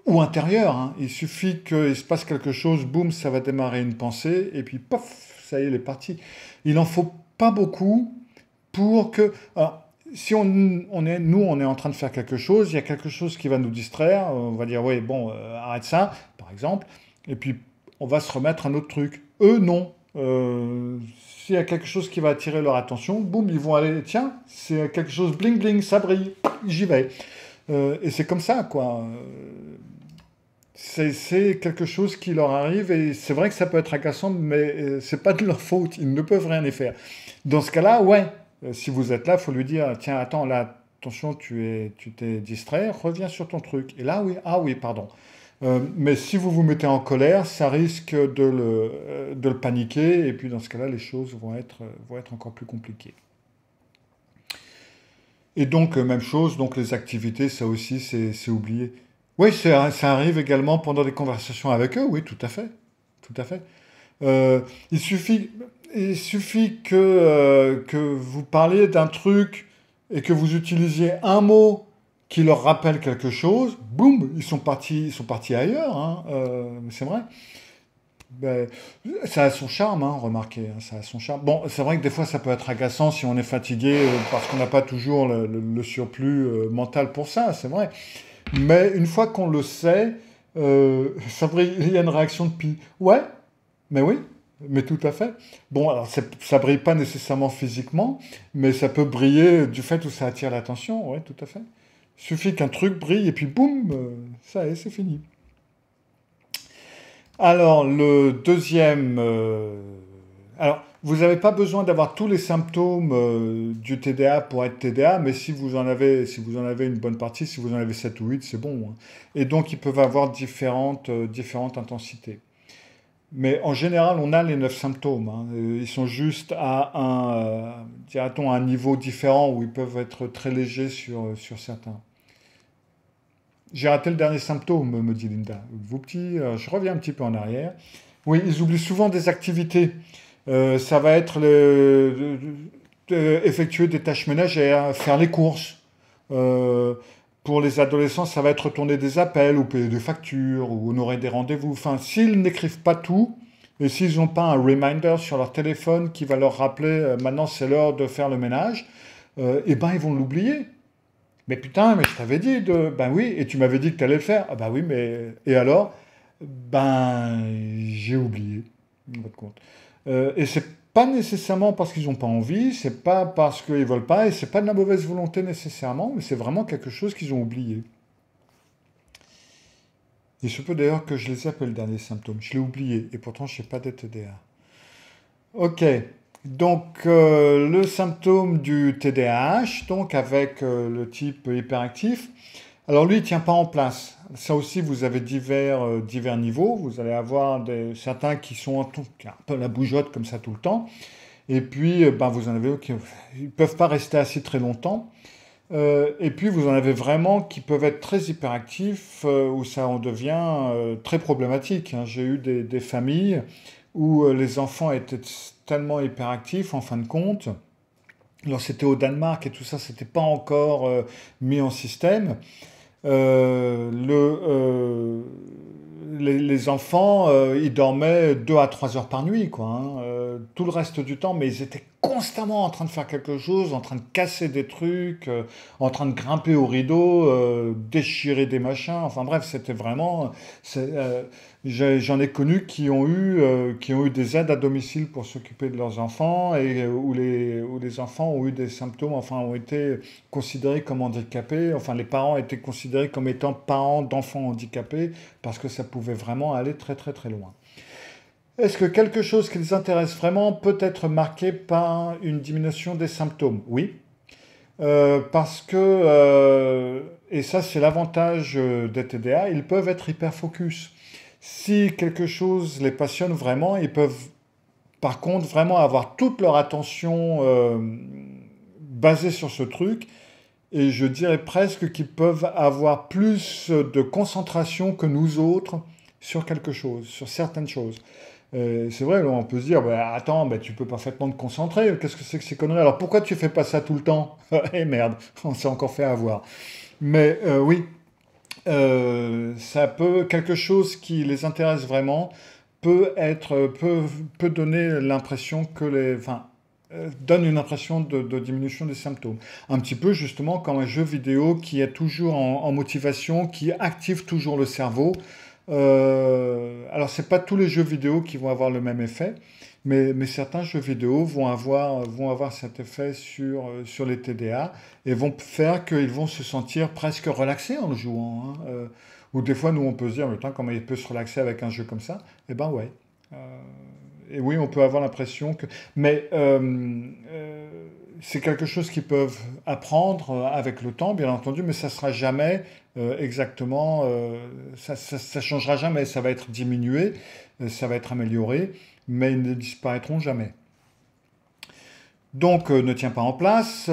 ou intérieurs, hein. Il suffit qu'il se passe quelque chose, boum, ça va démarrer une pensée, et puis pof, ça y est, il est parti. Il n'en faut pas beaucoup pour que... Alors, si nous, on est en train de faire quelque chose, il y a quelque chose qui va nous distraire, on va dire, oui, bon, arrête ça, par exemple, et puis on va se remettre à un autre truc. Eux, non. S'il y a quelque chose qui va attirer leur attention, boum, ils vont aller, tiens, c'est quelque chose, bling bling, ça brille, j'y vais. Et c'est comme ça, quoi. C'est quelque chose qui leur arrive et c'est vrai que ça peut être agaçant, mais c'est pas de leur faute, ils ne peuvent rien y faire. Dans ce cas-là, ouais, si vous êtes là, il faut lui dire, tiens, attends, là, attention, tu t'es distrait, reviens sur ton truc. Et là, oui, ah oui, pardon. Mais si vous vous mettez en colère, ça risque de le paniquer, et puis dans ce cas-là, les choses vont être encore plus compliquées. Et donc, même chose, donc les activités, ça aussi, c'est oublié. Oui, ça arrive également pendant des conversations avec eux, oui, tout à fait. Tout à fait. Euh, il suffit, il suffit que vous parliez d'un truc et que vous utilisiez un mot qui leur rappelle quelque chose, boum, ils sont partis ailleurs, hein, c'est vrai. Ben, ça a son charme, hein, remarquez, hein, ça a son charme. Bon, c'est vrai que des fois ça peut être agaçant si on est fatigué parce qu'on n'a pas toujours le surplus mental pour ça, c'est vrai. Mais une fois qu'on le sait, il y a une réaction de pi. Ouais, mais oui, mais tout à fait. Bon, alors ça brille pas nécessairement physiquement, mais ça peut briller du fait où ça attire l'attention, ouais, tout à fait. Il suffit qu'un truc brille et puis boum, ça y est, c'est fini. Alors, le deuxième. Alors, vous n'avez pas besoin d'avoir tous les symptômes du TDA pour être TDA, mais si vous en avez une bonne partie, si vous en avez 7 ou 8, c'est bon, hein. Et donc, ils peuvent avoir différentes intensités. Mais en général, on a les 9 symptômes, hein. Ils sont juste dira-t-on, à un niveau différent où ils peuvent être très légers sur certains. J'ai raté le dernier symptôme, me dit Linda. Vous petits, je reviens un petit peu en arrière. Oui, ils oublient souvent des activités. Ça va être effectuer des tâches ménagères, faire les courses. Euh, pour les adolescents, ça va être retourner des appels ou payer des factures ou honorer des rendez-vous. Enfin, s'ils n'écrivent pas tout et s'ils n'ont pas un reminder sur leur téléphone qui va leur rappeler maintenant c'est l'heure de faire le ménage, eh ben ils vont l'oublier. Mais putain, mais je t'avais dit de... Ben oui, et tu m'avais dit que tu allais le faire. Ah ben oui, mais... Et alors? Ben, j'ai oublié, en votre compte. Et c'est pas nécessairement parce qu'ils n'ont pas envie, c'est pas parce qu'ils veulent pas, et c'est pas de la mauvaise volonté nécessairement, mais c'est vraiment quelque chose qu'ils ont oublié. Il se peut d'ailleurs que je les appelle les derniers symptômes. Je l'ai oublié, et pourtant je sais pas des TDA. Ok. Donc, le symptôme du TDAH, donc avec le type hyperactif, alors lui, il ne tient pas en place. Ça aussi, vous avez divers niveaux. Vous allez avoir certains qui sont un peu la bougeotte comme ça tout le temps. Et puis, ben, vous en avez qui ne peuvent pas rester assis très longtemps. Et puis, vous en avez vraiment qui peuvent être très hyperactifs, où ça en devient très problématique, hein. J'ai eu des familles où les enfants étaient tellement hyperactifs en fin de compte. Alors, c'était au Danemark et tout ça, c'était pas encore mis en système. Euh, le, euh, les enfants, ils dormaient 2 à 3 heures par nuit, quoi, hein. Tout le reste du temps, mais ils étaient constamment en train de faire quelque chose, en train de casser des trucs, en train de grimper au rideau, déchirer des machins. Enfin bref, c'était vraiment. J'en ai connu qui ont eu des aides à domicile pour s'occuper de leurs enfants et où les enfants ont eu des symptômes, enfin ont été considérés comme handicapés. Enfin, les parents étaient considérés comme étant parents d'enfants handicapés parce que ça pouvait vraiment aller très très très loin. Est-ce que quelque chose qui les intéresse vraiment peut être marqué par une diminution des symptômes? Oui. Parce que, et ça c'est l'avantage des TDA, ils peuvent être hyper focus. Si quelque chose les passionne vraiment, ils peuvent par contre vraiment avoir toute leur attention basée sur ce truc. Et je dirais presque qu'ils peuvent avoir plus de concentration que nous autres sur quelque chose, sur certaines choses. C'est vrai, on peut se dire, bah, attends, bah, tu peux parfaitement te concentrer, qu'est-ce que c'est que ces conneries? Alors pourquoi tu fais pas ça tout le temps? Eh merde, on s'est encore fait avoir. Mais oui, ça peut, quelque chose qui les intéresse vraiment peut donner l'impression que enfin, donne une impression de diminution des symptômes. Un petit peu justement comme un jeu vidéo qui est toujours en motivation, qui active toujours le cerveau. Alors c'est pas tous les jeux vidéo qui vont avoir le même effet, mais certains jeux vidéo vont avoir cet effet sur les TDA et vont faire qu'ils vont se sentir presque relaxés en le jouant, hein. Ou des fois, nous, on peut se dire, mais putain, comment il peut se relaxer avec un jeu comme ça? Eh ben ouais. Euh, et oui, on peut avoir l'impression que. Mais c'est quelque chose qu'ils peuvent apprendre avec le temps, bien entendu, mais ça sera jamais exactement. Ça changera jamais. Ça va être diminué, ça va être amélioré, mais ils ne disparaîtront jamais. Donc, ne tient pas en place.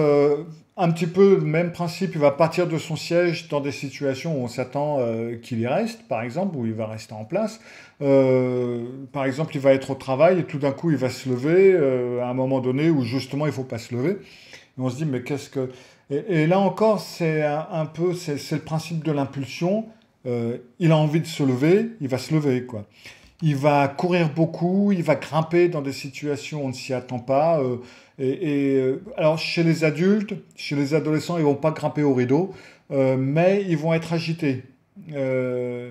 Un petit peu le même principe, il va partir de son siège dans des situations où on s'attend qu'il y reste, par exemple, où il va rester en place. Par exemple, il va être au travail et tout d'un coup, il va se lever à un moment donné où justement, il ne faut pas se lever. Et on se dit, mais qu'est-ce que... Et là encore, c'est un peu, c'est le principe de l'impulsion. Il a envie de se lever, il va se lever, quoi. Il va courir beaucoup, il va grimper dans des situations où on ne s'y attend pas. Alors, chez les adultes, chez les adolescents, ils vont pas grimper au rideau, mais ils vont être agités. Euh,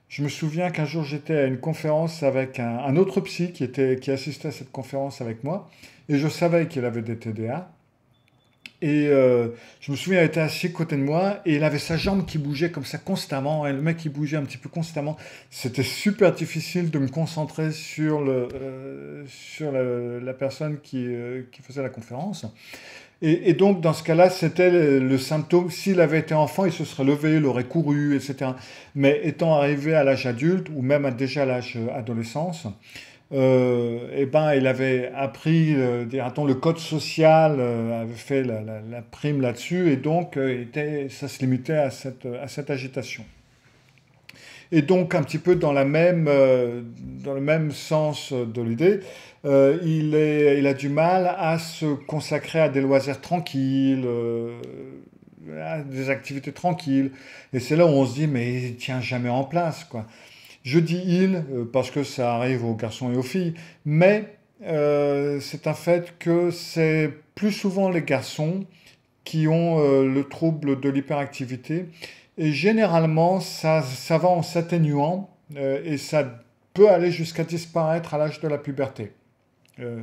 je me souviens qu'un jour, j'étais à une conférence avec un autre psy qui assistait à cette conférence avec moi, et je savais qu'il avait des TDA. Et je me souviens, il était assis à côté de moi et il avait sa jambe qui bougeait comme ça constamment. Et le mec, il bougeait un petit peu constamment. C'était super difficile de me concentrer sur la personne qui faisait la conférence. Et donc, dans ce cas-là, c'était le symptôme. S'il avait été enfant, il se serait levé, il aurait couru, etc. Mais étant arrivé à l'âge adulte, ou même déjà à l'âge adolescence, eh ben, il avait appris, dira-t-on, le code social avait fait la prime là-dessus, et donc ça se limitait à cette agitation. Et donc, un petit peu dans le même sens de l'idée, il a du mal à se consacrer à des loisirs tranquilles, à des activités tranquilles. Et c'est là où on se dit, mais il tient jamais en place, quoi. Je dis il parce que ça arrive aux garçons et aux filles, mais c'est un fait que c'est plus souvent les garçons qui ont le trouble de l'hyperactivité. Et généralement, ça va en s'atténuant et ça peut aller jusqu'à disparaître à l'âge de la puberté. Euh,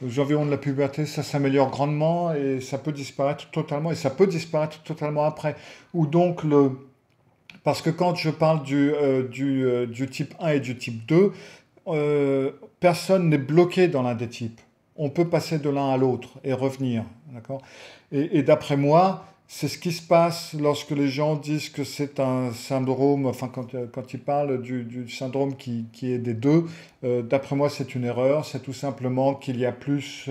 aux environs de la puberté, ça s'améliore grandement et ça peut disparaître totalement. Et ça peut disparaître totalement après. Ou donc parce que quand je parle du type 1 et du type 2, personne n'est bloqué dans l'un des types. on peut passer de l'un à l'autre et revenir. D'accord ? Et d'après moi, c'est ce qui se passe lorsque les gens disent que c'est un syndrome, enfin quand ils parlent du syndrome qui est des deux, d'après moi c'est une erreur, c'est tout simplement qu'il y a plus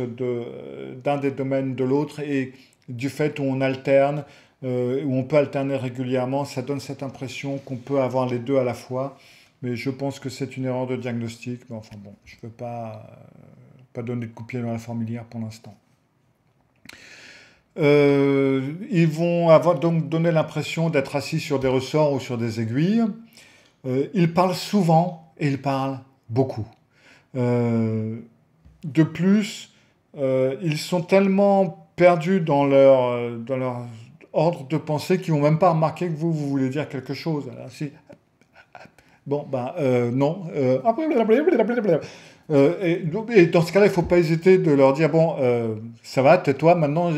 d'un des domaines de l'autre et du fait où on alterne, où on peut alterner régulièrement, ça donne cette impression qu'on peut avoir les deux à la fois, mais je pense que c'est une erreur de diagnostic, mais enfin bon, je ne peux pas donner de coup de pied dans la fourmilière pour l'instant. Ils vont avoir donc donné l'impression d'être assis sur des ressorts ou sur des aiguilles. Ils parlent souvent et ils parlent beaucoup. De plus, ils sont tellement perdus dans leur ordre de pensée qu'ils n'ont même pas remarqué que vous voulez dire quelque chose. Alors, si, bon, ben non. Et dans ce cas-là, il ne faut pas hésiter de leur dire, bon, ça va, tais-toi, maintenant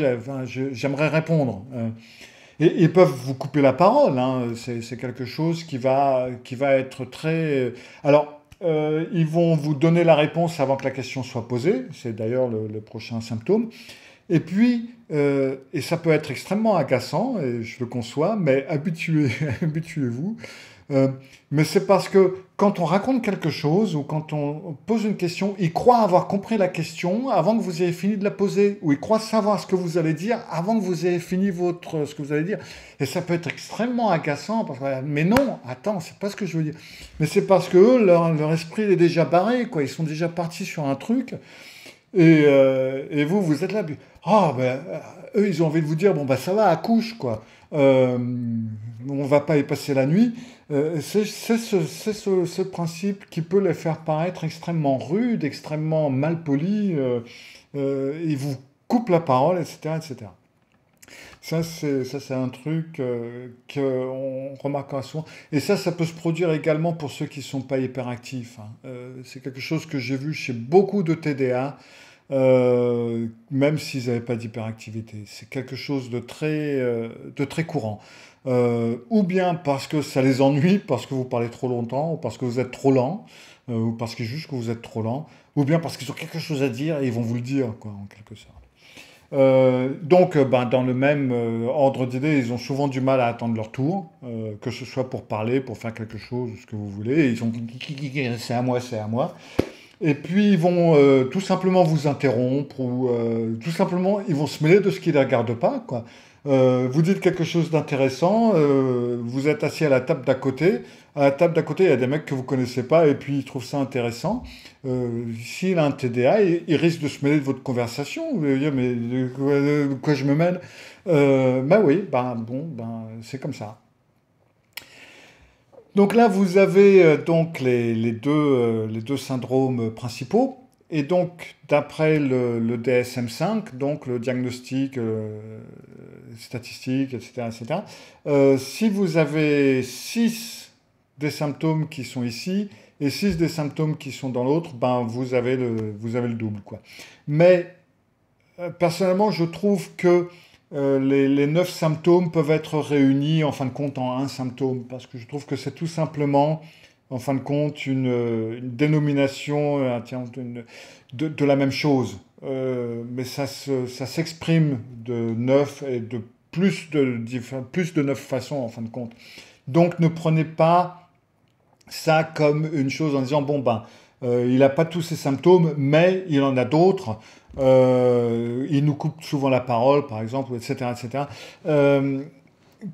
j'aimerais répondre. Et ils peuvent vous couper la parole, hein. C'est quelque chose qui va être très... Alors, ils vont vous donner la réponse avant que la question soit posée, c'est d'ailleurs le prochain symptôme. Et puis, et ça peut être extrêmement agaçant, et je le conçois, mais habituez-vous. Mais c'est parce que quand on raconte quelque chose ou quand on pose une question, ils croient avoir compris la question avant que vous ayez fini de la poser, ou ils croient savoir ce que vous allez dire avant que vous ayez fini ce que vous allez dire. Et ça peut être extrêmement agaçant, parce que, mais non, attends, c'est pas ce que je veux dire. Mais c'est parce que eux, leur esprit est déjà barré, quoi. Ils sont déjà partis sur un truc, et vous êtes là. Ah, ben, eux, ils ont envie de vous dire, bon, bah ça va, accouche, quoi. On va pas y passer la nuit. C'est ce principe qui peut les faire paraître extrêmement rudes, extrêmement malpolis. Ils vous coupent la parole, etc., etc. Ça, c'est un truc qu'on remarquera souvent. Et ça peut se produire également pour ceux qui ne sont pas hyperactifs, hein. C'est quelque chose que j'ai vu chez beaucoup de TDA, même s'ils n'avaient pas d'hyperactivité. C'est quelque chose de très courant. Ou bien parce que ça les ennuie, parce que vous parlez trop longtemps, ou parce que vous êtes trop lent, ou parce qu'ils jugent que vous êtes trop lent, ou bien parce qu'ils ont quelque chose à dire et ils vont vous le dire, quoi, en quelque sorte. Donc, dans le même ordre d'idées, ils ont souvent du mal à attendre leur tour, que ce soit pour parler, pour faire quelque chose, ce que vous voulez. Et ils ont c'est à moi, c'est à moi. Et puis ils vont tout simplement vous interrompre ou tout simplement ils vont se mêler de ce qui ne les regarde pas, quoi. Vous dites quelque chose d'intéressant, vous êtes assis à la table d'à côté. À la table d'à côté, il y a des mecs que vous connaissez pas et puis ils trouvent ça intéressant. S'il a un TDA, il risque de se mêler de votre conversation. Vous allez dire, mais de quoi je me mêle? Oui, c'est comme ça. Donc là, vous avez donc les deux syndromes principaux. Et donc, d'après le DSM-5, donc le diagnostic statistique, etc., etc., si vous avez 6 des symptômes qui sont ici et 6 des symptômes qui sont dans l'autre, vous avez le double, quoi. Mais personnellement, je trouve que les 9 symptômes peuvent être réunis en fin de compte en un symptôme, parce que je trouve que c'est tout simplement, en fin de compte, une dénomination de la même chose. Mais ça s'exprime de 9 et de plus de 9 façons, en fin de compte. Donc ne prenez pas ça comme une chose en disant, il n'a pas tous ces symptômes, mais il en a d'autres. Il nous coupe souvent la parole, par exemple, etc., etc.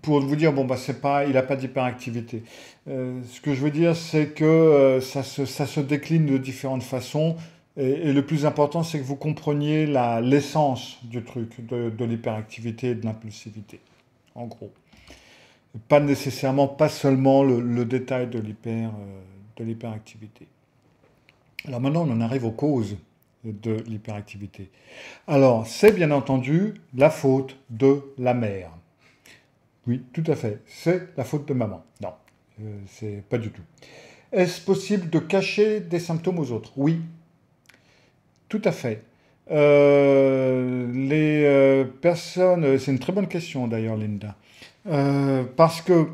Pour vous dire, il n'a pas d'hyperactivité. Ce que je veux dire, c'est que ça se décline de différentes façons. Et le plus important, c'est que vous compreniez l'essence du truc, de l'hyperactivité et de l'impulsivité, en gros. Pas seulement le détail de l'hyperactivité. Alors maintenant, on en arrive aux causes de l'hyperactivité. Alors, c'est bien entendu la faute de la mère. Oui, tout à fait. C'est la faute de maman. Non, c'est pas du tout. Est-ce possible de cacher des symptômes aux autres? Oui, tout à fait. Les personnes... C'est une très bonne question d'ailleurs, Linda. Parce que,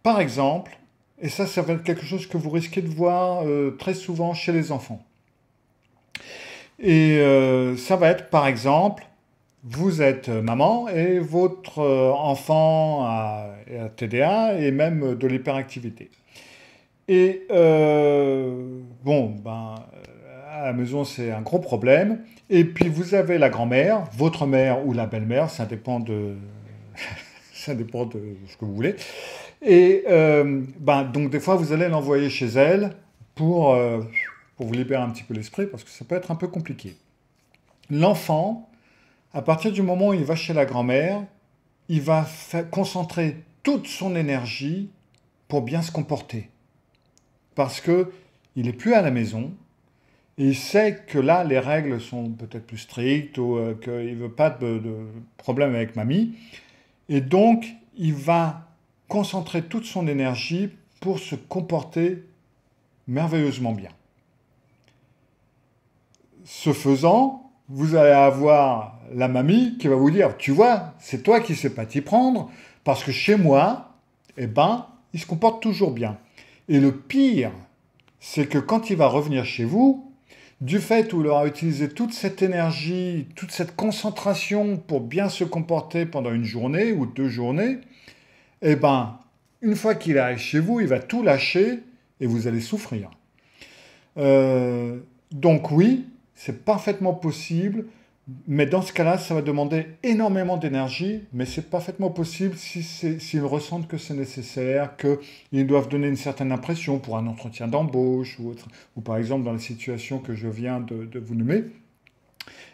par exemple, et ça va être quelque chose que vous risquez de voir très souvent chez les enfants. Et ça va être, par exemple, vous êtes maman et votre enfant a TDA et même de l'hyperactivité. Et bon, ben, à la maison, c'est un gros problème. Et puis vous avez la grand-mère, votre mère ou la belle-mère, ça dépend ça dépend de ce que vous voulez. Et ben, donc des fois, vous allez l'envoyer chez elle pour vous libérer un petit peu l'esprit, parce que ça peut être un peu compliqué. L'enfant, à partir du moment où il va chez la grand-mère, il va concentrer toute son énergie pour bien se comporter. Parce que il n'est plus à la maison, et il sait que là, les règles sont peut-être plus strictes, ou qu'il ne veut pas de problème avec mamie. Et donc, il va concentrer toute son énergie pour se comporter merveilleusement bien. Ce faisant, vous allez avoir la mamie qui va vous dire, tu vois, c'est toi qui ne sais pas t'y prendre, parce que chez moi, eh ben, il se comporte toujours bien. Et le pire, c'est que quand il va revenir chez vous, du fait où il aura utilisé toute cette énergie, toute cette concentration pour bien se comporter pendant une journée ou 2 journées, eh ben, une fois qu'il arrive chez vous, il va tout lâcher et vous allez souffrir. Donc oui, c'est parfaitement possible, mais dans ce cas-là, ça va demander énormément d'énergie, mais c'est parfaitement possible s'ils ressentent que c'est nécessaire, qu'ils doivent donner une certaine impression pour un entretien d'embauche ou autre, ou par exemple dans la situation que je viens de vous nommer.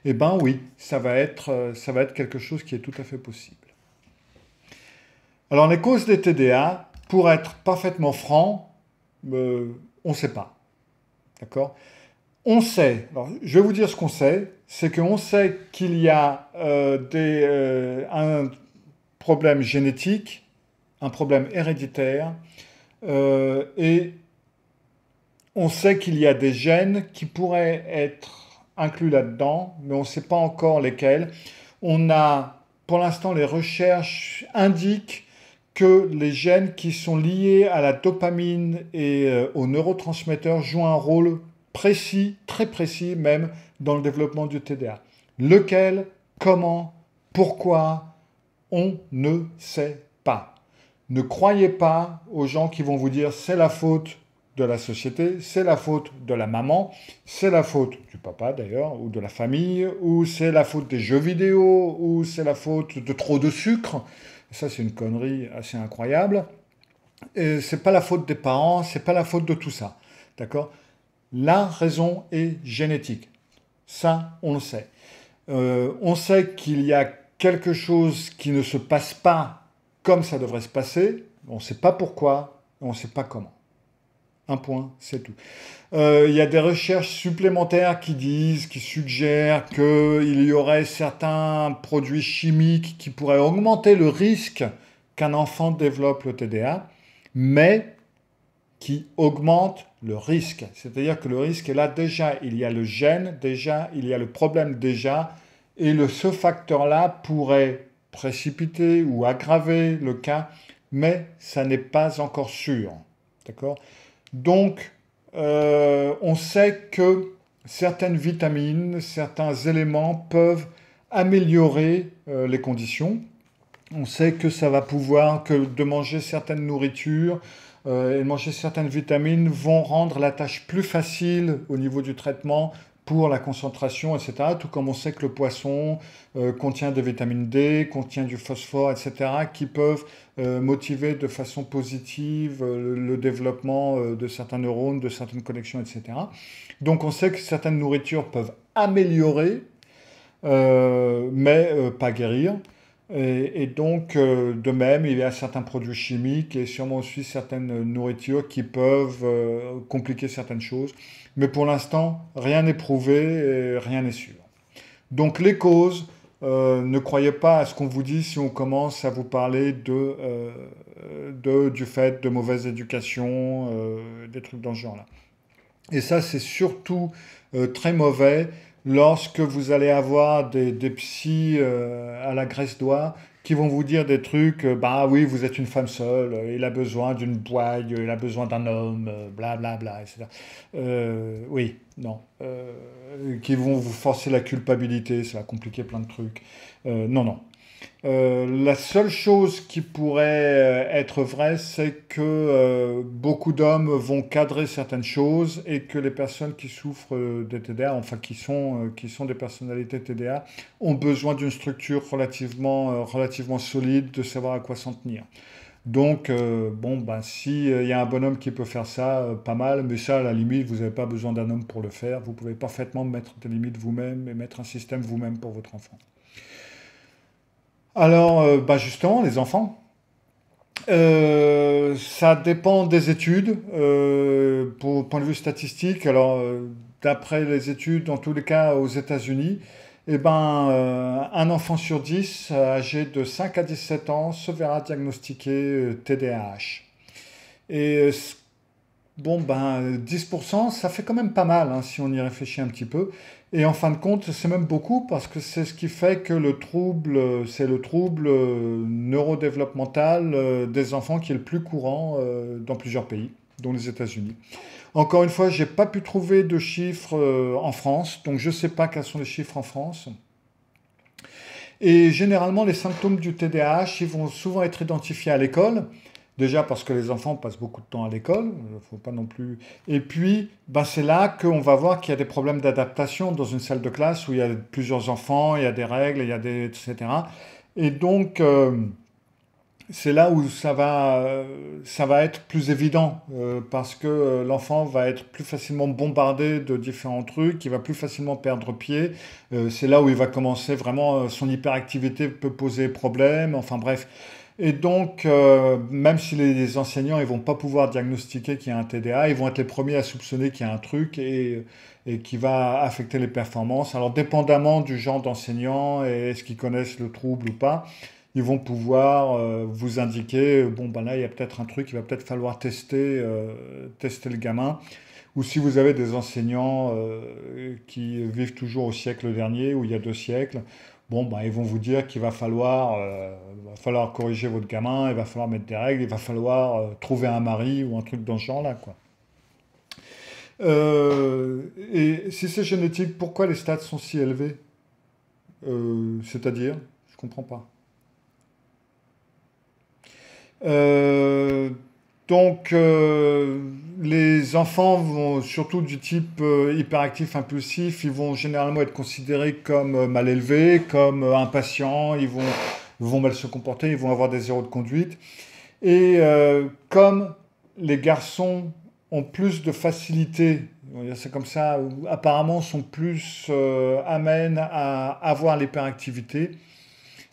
Eh bien oui, ça va être quelque chose qui est tout à fait possible. Alors les causes des TDA, pour être parfaitement franc, on ne sait pas. D'accord ? On sait, alors je vais vous dire ce qu'on sait, c'est qu'on sait qu'il y a un problème génétique, un problème héréditaire, et on sait qu'il y a des gènes qui pourraient être inclus là-dedans, mais on ne sait pas encore lesquels. Pour l'instant, les recherches indiquent que les gènes qui sont liés à la dopamine et aux neurotransmetteurs jouent un rôle précis, très précis même, dans le développement du TDA. Lequel, comment, pourquoi, on ne sait pas. Ne croyez pas aux gens qui vont vous dire c'est la faute de la société, c'est la faute de la maman, c'est la faute du papa d'ailleurs, ou de la famille, ou c'est la faute des jeux vidéo, ou c'est la faute de trop de sucre. Ça, c'est une connerie assez incroyable. Et c'est pas la faute des parents, c'est pas la faute de tout ça. D'accord ? La raison est génétique. Ça, on le sait. On sait qu'il y a quelque chose qui ne se passe pas comme ça devrait se passer. On ne sait pas pourquoi, on ne sait pas comment. Un point, c'est tout. Il y a des recherches supplémentaires qui suggèrent qu'il y aurait certains produits chimiques qui pourraient augmenter le risque qu'un enfant développe le TDA, mais qui augmentent le risque. C'est-à-dire que le risque est là déjà, il y a le gène déjà, il y a le problème déjà, et ce facteur-là pourrait précipiter ou aggraver le cas, mais ça n'est pas encore sûr. D'accord ? Donc, on sait que certaines vitamines, certains éléments peuvent améliorer les conditions. On sait que ça va pouvoir, que de manger certaines nourritures et manger certaines vitamines vont rendre la tâche plus facile au niveau du traitement pour la concentration, etc. Tout comme on sait que le poisson contient des vitamines D, contient du phosphore, etc., qui peuvent motiver de façon positive le développement de certains neurones, de certaines connexions, etc. Donc on sait que certaines nourritures peuvent améliorer, mais pas guérir. Et donc, de même, il y a certains produits chimiques et sûrement aussi certaines nourritures qui peuvent compliquer certaines choses. Mais pour l'instant, rien n'est prouvé et rien n'est sûr. Donc, les causes, ne croyez pas à ce qu'on vous dit si on commence à vous parler du fait de mauvaise éducation, des trucs dans ce genre-là. Et ça, c'est surtout très mauvais lorsque vous allez avoir des psys à la graisse d'oie qui vont vous dire des trucs, bah oui, vous êtes une femme seule, il a besoin d'une bouaille, il a besoin d'un homme, bla bla bla, etc. Oui, non. Qui vont vous forcer la culpabilité, ça va compliquer plein de trucs. Non, non. La seule chose qui pourrait être vraie, c'est que beaucoup d'hommes vont cadrer certaines choses et que les personnes qui souffrent de TDA, enfin qui sont des personnalités TDA, ont besoin d'une structure relativement solide, de savoir à quoi s'en tenir. Donc, bon, ben, si il y a un bonhomme qui peut faire ça, pas mal, mais ça, à la limite, vous n'avez pas besoin d'un homme pour le faire. Vous pouvez parfaitement mettre des limites vous-même et mettre un système vous-même pour votre enfant. Alors, bah justement, les enfants. Ça dépend des études. Pour point de vue statistique, alors d'après les études, dans tous les cas aux États-Unis, eh ben, un enfant sur 10 âgé de 5 à 17 ans se verra diagnostiqué TDAH. Et bon, ben, 10%, ça fait quand même pas mal hein, si on y réfléchit un petit peu. Et en fin de compte, c'est même beaucoup parce que c'est ce qui fait que le trouble, c'est le trouble neurodéveloppemental des enfants qui est le plus courant dans plusieurs pays, dont les États-Unis. Encore une fois, j'ai pas pu trouver de chiffres en France, donc je sais pas quels sont les chiffres en France. Et généralement, les symptômes du TDAH, ils vont souvent être identifiés à l'école. Déjà parce que les enfants passent beaucoup de temps à l'école, faut pas non plus. Et puis, ben c'est là qu'on va voir qu'il y a des problèmes d'adaptation dans une salle de classe où il y a plusieurs enfants, il y a des règles, il y a des etc. Et donc, c'est là où ça va être plus évident parce que l'enfant va être plus facilement bombardé de différents trucs, il va plus facilement perdre pied. C'est là où il va commencer vraiment, son hyperactivité peut poser problème. Enfin bref. Et donc, même si les enseignants ils vont pas pouvoir diagnostiquer qu'il y a un TDA, ils vont être les premiers à soupçonner qu'il y a un truc et qui va affecter les performances. Alors, dépendamment du genre d'enseignant et est-ce qu'ils connaissent le trouble ou pas, ils vont pouvoir vous indiquer, bon, ben là, il y a peut-être un truc, il va peut-être falloir tester le gamin. Ou si vous avez des enseignants qui vivent toujours au siècle dernier ou il y a 2 siècles, bon, ben, ils vont vous dire qu'il va falloir corriger votre gamin, il va falloir mettre des règles, il va falloir trouver un mari ou un truc dans ce genre-là, quoi. Et si c'est génétique, pourquoi les stats sont si élevés? C'est-à-dire? Je comprends pas. Euh, donc, les enfants vont, surtout du type hyperactif, impulsif, ils vont généralement être considérés comme mal élevés, comme impatients, vont mal se comporter, ils vont avoir des zéros de conduite. Et comme les garçons ont plus de facilité, on va dire c'est comme ça, ou apparemment sont plus amènes à avoir l'hyperactivité,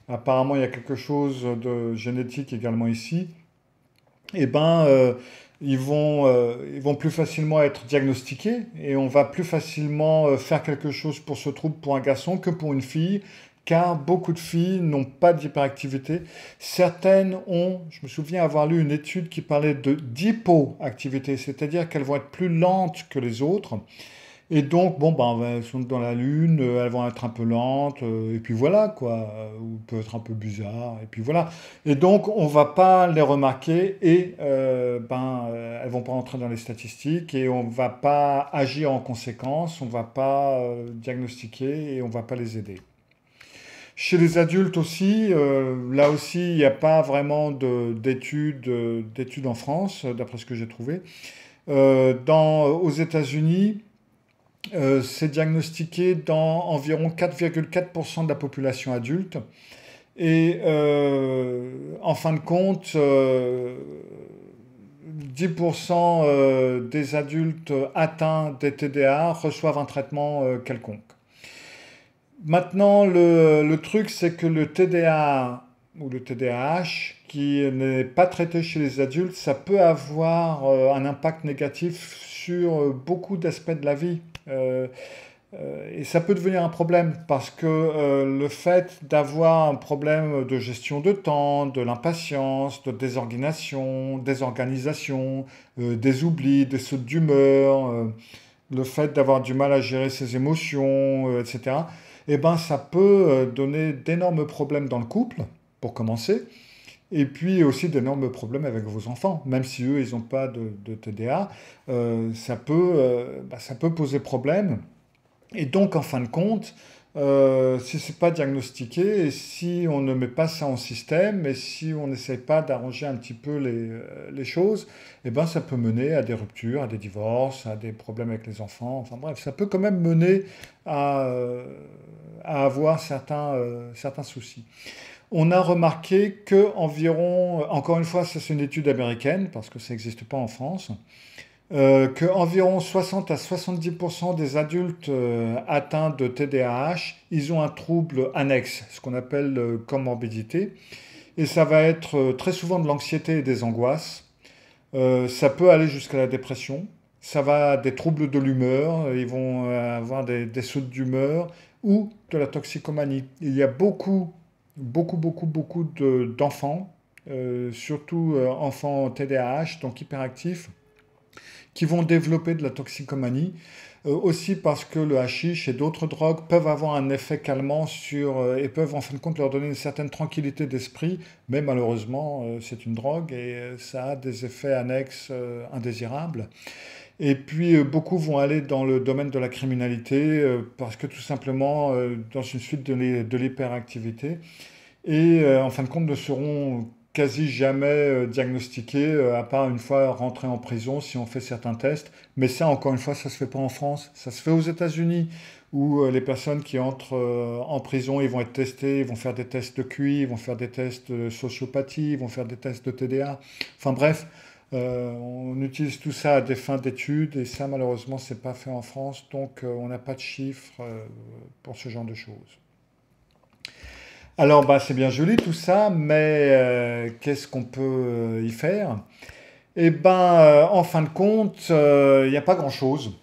apparemment il y a quelque chose de génétique également ici, eh ben, ils vont plus facilement être diagnostiqués et on va plus facilement faire quelque chose pour ce trouble pour un garçon que pour une fille, car beaucoup de filles n'ont pas d'hyperactivité. Certaines ont, je me souviens avoir lu une étude qui parlait de d'hypoactivité, c'est-à-dire qu'elles vont être plus lentes que les autres. Et donc, bon, ben, elles sont dans la lune, elles vont être un peu lentes, et puis voilà, quoi, ou peut être un peu bizarre, et puis voilà. Et donc, on va pas les remarquer, et ben, elles vont pas entrer dans les statistiques, et on va pas agir en conséquence, on va pas diagnostiquer, et on va pas les aider. Chez les adultes aussi, là aussi, il n'y a pas vraiment d'études en France, d'après ce que j'ai trouvé. Aux États-Unis, c'est diagnostiqué dans environ 4,4% de la population adulte. Et en fin de compte, 10% des adultes atteints des TDA reçoivent un traitement quelconque. Maintenant, le truc, c'est que le TDA ou le TDAH, qui n'est pas traité chez les adultes, ça peut avoir un impact négatif sur beaucoup d'aspects de la vie. Et ça peut devenir un problème parce que le fait d'avoir un problème de gestion de temps, de l'impatience, de désorganisation, des oublis, des sautes d'humeur, le fait d'avoir du mal à gérer ses émotions, etc., eh ben, ça peut donner d'énormes problèmes dans le couple. pour commencer. Et puis aussi d'énormes problèmes avec vos enfants. Même si eux, ils n'ont pas de TDA, ça peut poser problème. Et donc, en fin de compte, si ce n'est pas diagnostiqué, et si on ne met pas ça en système, et si on n'essaie pas d'arranger un petit peu les choses, eh ben, ça peut mener à des ruptures, à des divorces, à des problèmes avec les enfants. Enfin bref, ça peut quand même mener à, euh, à avoir certains soucis. On a remarqué que environ, encore une fois, ça c'est une étude américaine, parce que ça n'existe pas en France, que environ 60 à 70% des adultes atteints de TDAH, ils ont un trouble annexe, ce qu'on appelle comorbidité. Et ça va être très souvent de l'anxiété et des angoisses. Ça peut aller jusqu'à la dépression. Ça va des troubles de l'humeur. Ils vont avoir des sautes d'humeur ou de la toxicomanie. Il y a beaucoup d'enfants, surtout enfants TDAH, donc hyperactifs, qui vont développer de la toxicomanie, aussi parce que le hashish et d'autres drogues peuvent avoir un effet calmant et peuvent en fin de compte leur donner une certaine tranquillité d'esprit, mais malheureusement c'est une drogue et ça a des effets annexes indésirables. Et puis beaucoup vont aller dans le domaine de la criminalité parce que tout simplement dans une suite de l'hyperactivité et en fin de compte ne seront quasi jamais diagnostiqués, à part une fois rentrés en prison si on fait certains tests. Mais ça, encore une fois, ça se fait pas en France. Ça se fait aux États-Unis, où les personnes qui entrent en prison, ils vont être testés, ils vont faire des tests de QI, ils vont faire des tests de sociopathie, ils vont faire des tests de TDA. Enfin bref, on utilise tout ça à des fins d'études, et ça, malheureusement, c'est pas fait en France, donc on n'a pas de chiffres pour ce genre de choses. Alors, bah, c'est bien joli tout ça, mais qu'est-ce qu'on peut y faire? Eh ben, en fin de compte, il n'y a pas grand-chose.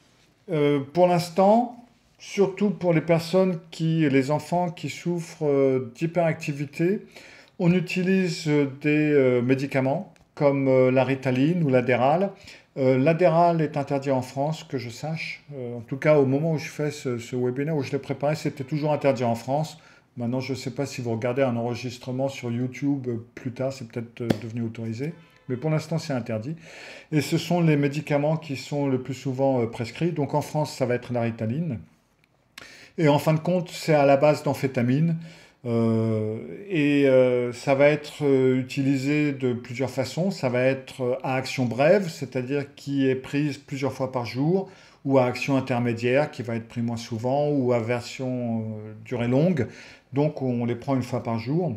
Pour l'instant, surtout pour les enfants qui souffrent d'hyperactivité, on utilise des médicaments comme la Ritaline ou l'Adderall. L'Adderall est interdit en France, que je sache. En tout cas, au moment où je fais ce webinaire, où je l'ai préparé, c'était toujours interdit en France. Maintenant, je ne sais pas si vous regardez un enregistrement sur YouTube plus tard, c'est peut-être devenu autorisé. Mais pour l'instant, c'est interdit. Et ce sont les médicaments qui sont le plus souvent prescrits. Donc en France, ça va être la Ritaline. Et en fin de compte, c'est à la base d'amphétamine. Ça va être utilisé de plusieurs façons. Ça va être à action brève, c'est-à-dire qui est prise plusieurs fois par jour, ou à action intermédiaire, qui va être pris moins souvent, ou à version durée longue. Donc on les prend une fois par jour.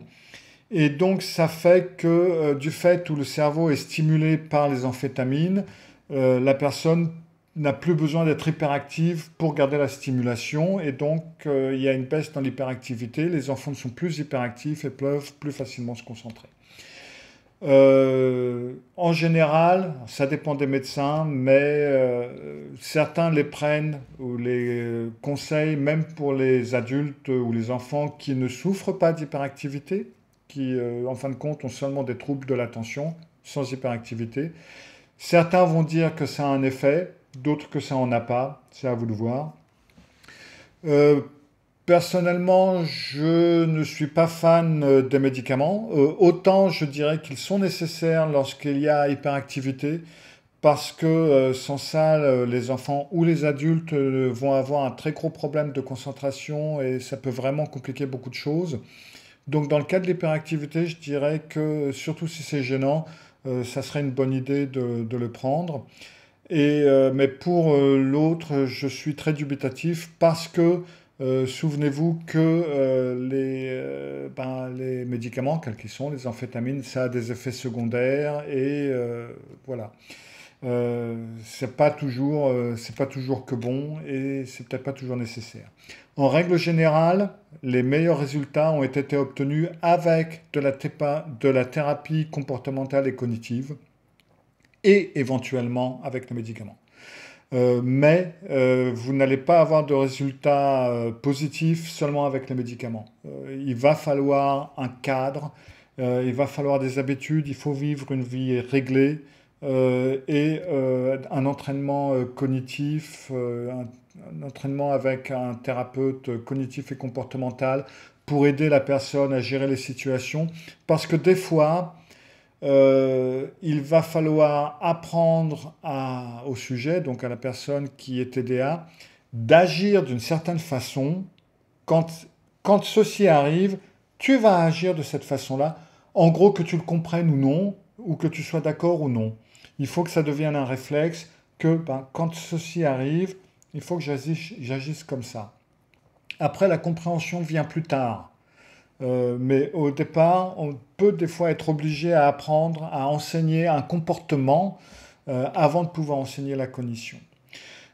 Et donc ça fait que du fait où le cerveau est stimulé par les amphétamines, la personne n'a plus besoin d'être hyperactive pour garder la stimulation et donc il y a une baisse dans l'hyperactivité. Les enfants sont plus hyperactifs et peuvent plus facilement se concentrer. En général, ça dépend des médecins, mais certains les prennent ou les conseillent même pour les adultes ou les enfants qui ne souffrent pas d'hyperactivité, qui en fin de compte ont seulement des troubles de l'attention sans hyperactivité. Certains vont dire que ça a un effet, d'autres que ça n'en a pas, c'est à vous de voir. Euh, Personnellement, je ne suis pas fan des médicaments. Autant je dirais qu'ils sont nécessaires lorsqu'il y a hyperactivité, parce que sans ça, les enfants ou les adultes vont avoir un très gros problème de concentration et ça peut vraiment compliquer beaucoup de choses. Donc dans le cas de l'hyperactivité, je dirais que surtout si c'est gênant, ça serait une bonne idée de le prendre. Mais pour l'autre, je suis très dubitatif parce que souvenez-vous que les médicaments, quels qu'ils sont, les amphétamines, ça a des effets secondaires et voilà. C'est pas toujours que bon et c'est peut-être pas toujours nécessaire. En règle générale, les meilleurs résultats ont été obtenus avec de la thérapie comportementale et cognitive et éventuellement avec les médicaments. Vous n'allez pas avoir de résultats positifs seulement avec les médicaments. Il va falloir un cadre, il va falloir des habitudes, il faut vivre une vie réglée un entraînement cognitif, un entraînement avec un thérapeute cognitif et comportemental pour aider la personne à gérer les situations. Parce que des fois, il va falloir apprendre au sujet, donc à la personne qui est TDA, d'agir d'une certaine façon. Quand ceci arrive, tu vas agir de cette façon-là. En gros, que tu le comprennes ou non, ou que tu sois d'accord ou non. Il faut que ça devienne un réflexe que quand ceci arrive, il faut que j'agisse comme ça. Après, la compréhension vient plus tard. Mais au départ, on peut des fois être obligé à apprendre, à enseigner un comportement avant de pouvoir enseigner la cognition.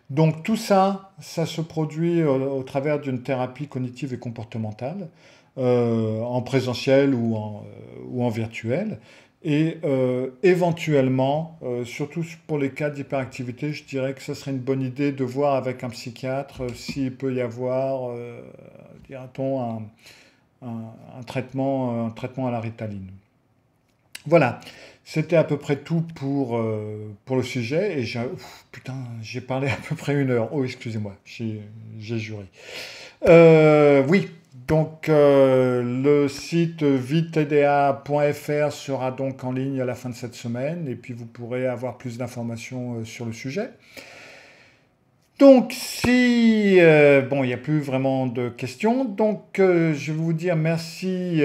Donc tout ça, ça se produit au travers d'une thérapie cognitive et comportementale, en présentiel ou en virtuel. Et éventuellement, surtout pour les cas d'hyperactivité, je dirais que ce serait une bonne idée de voir avec un psychiatre s'il peut y avoir, dira-t-on, un traitement à la Ritaline. Voilà, c'était à peu près tout pour le sujet. Et j'ai parlé à peu près 1 heure. Oh, excusez-moi, j'ai juré. Oui, donc le site viteda.fr sera donc en ligne à la fin de cette semaine. Et puis vous pourrez avoir plus d'informations sur le sujet. Donc, si... bon, il n'y a plus vraiment de questions. Donc, je vais vous dire merci.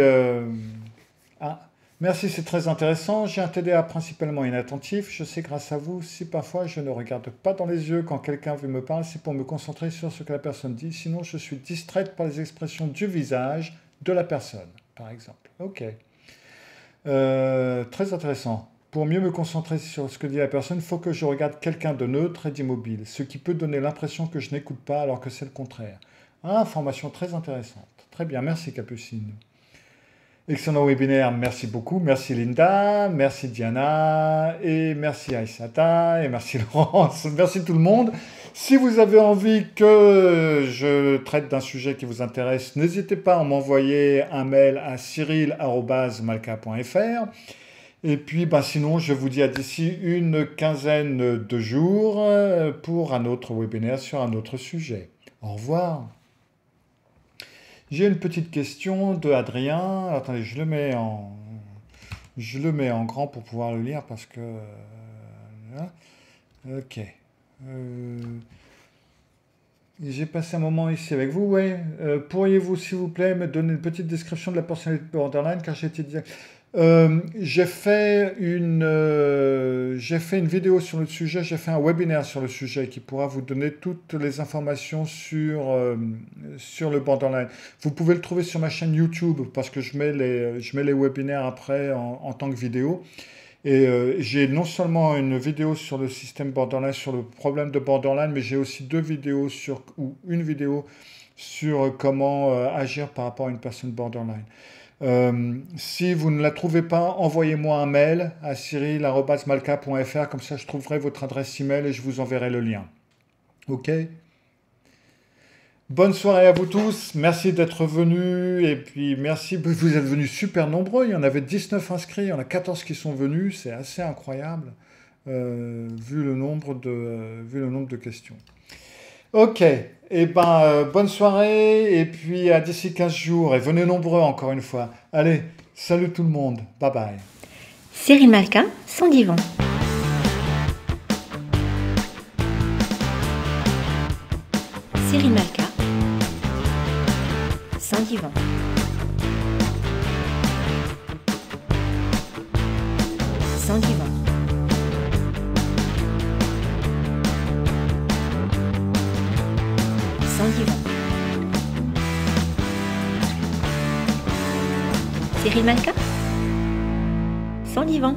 Merci, c'est très intéressant. J'ai un TDA principalement inattentif. Je sais grâce à vous, si parfois je ne regarde pas dans les yeux quand quelqu'un me parle, c'est pour me concentrer sur ce que la personne dit. Sinon, je suis distraite par les expressions du visage de la personne, par exemple. Ok. Très intéressant. Pour mieux me concentrer sur ce que dit la personne, il faut que je regarde quelqu'un de neutre et d'immobile, ce qui peut donner l'impression que je n'écoute pas alors que c'est le contraire. Information très intéressante. Très bien, merci Capucine. Excellent webinaire, merci beaucoup. Merci Linda, merci Diana, et merci Aïssata, et merci Laurence, merci tout le monde. Si vous avez envie que je traite d'un sujet qui vous intéresse, n'hésitez pas à m'envoyer un mail à cyril@malka.fr. Et puis, sinon, je vous dis à d'ici une quinzaine de jours pour un autre webinaire sur un autre sujet. Au revoir. J'ai une petite question de Adrien. Attendez, je le mets en grand pour pouvoir le lire parce que... ok. J'ai passé un moment ici avec vous. Ouais. Pourriez-vous, s'il vous plaît, me donner une petite description de la personnalité borderline car j'ai été... j'ai fait une vidéo sur le sujet, j'ai fait un webinaire sur le sujet qui pourra vous donner toutes les informations sur le borderline. Vous pouvez le trouver sur ma chaîne YouTube parce que je mets les webinaires après en tant que vidéo. Et j'ai non seulement une vidéo sur le système borderline, sur le problème de borderline, mais j'ai aussi une vidéo sur comment agir par rapport à une personne borderline. Si vous ne la trouvez pas, envoyez-moi un mail à cyril@malka.fr, comme ça je trouverai votre adresse email et je vous enverrai le lien. Ok? Bonne soirée à vous tous, merci d'être venus, et puis merci, vous êtes venus super nombreux, il y en avait 19 inscrits, il y en a 14 qui sont venus, c'est assez incroyable, vu le nombre de questions. Ok, bonne soirée, et puis à d'ici 15 jours, et venez nombreux encore une fois. Allez, salut tout le monde, bye bye. Cyril Malka, sans divan. Cyril Malka, sans divan. Sans divan. Sans divan. Cyril Malka, sans divan.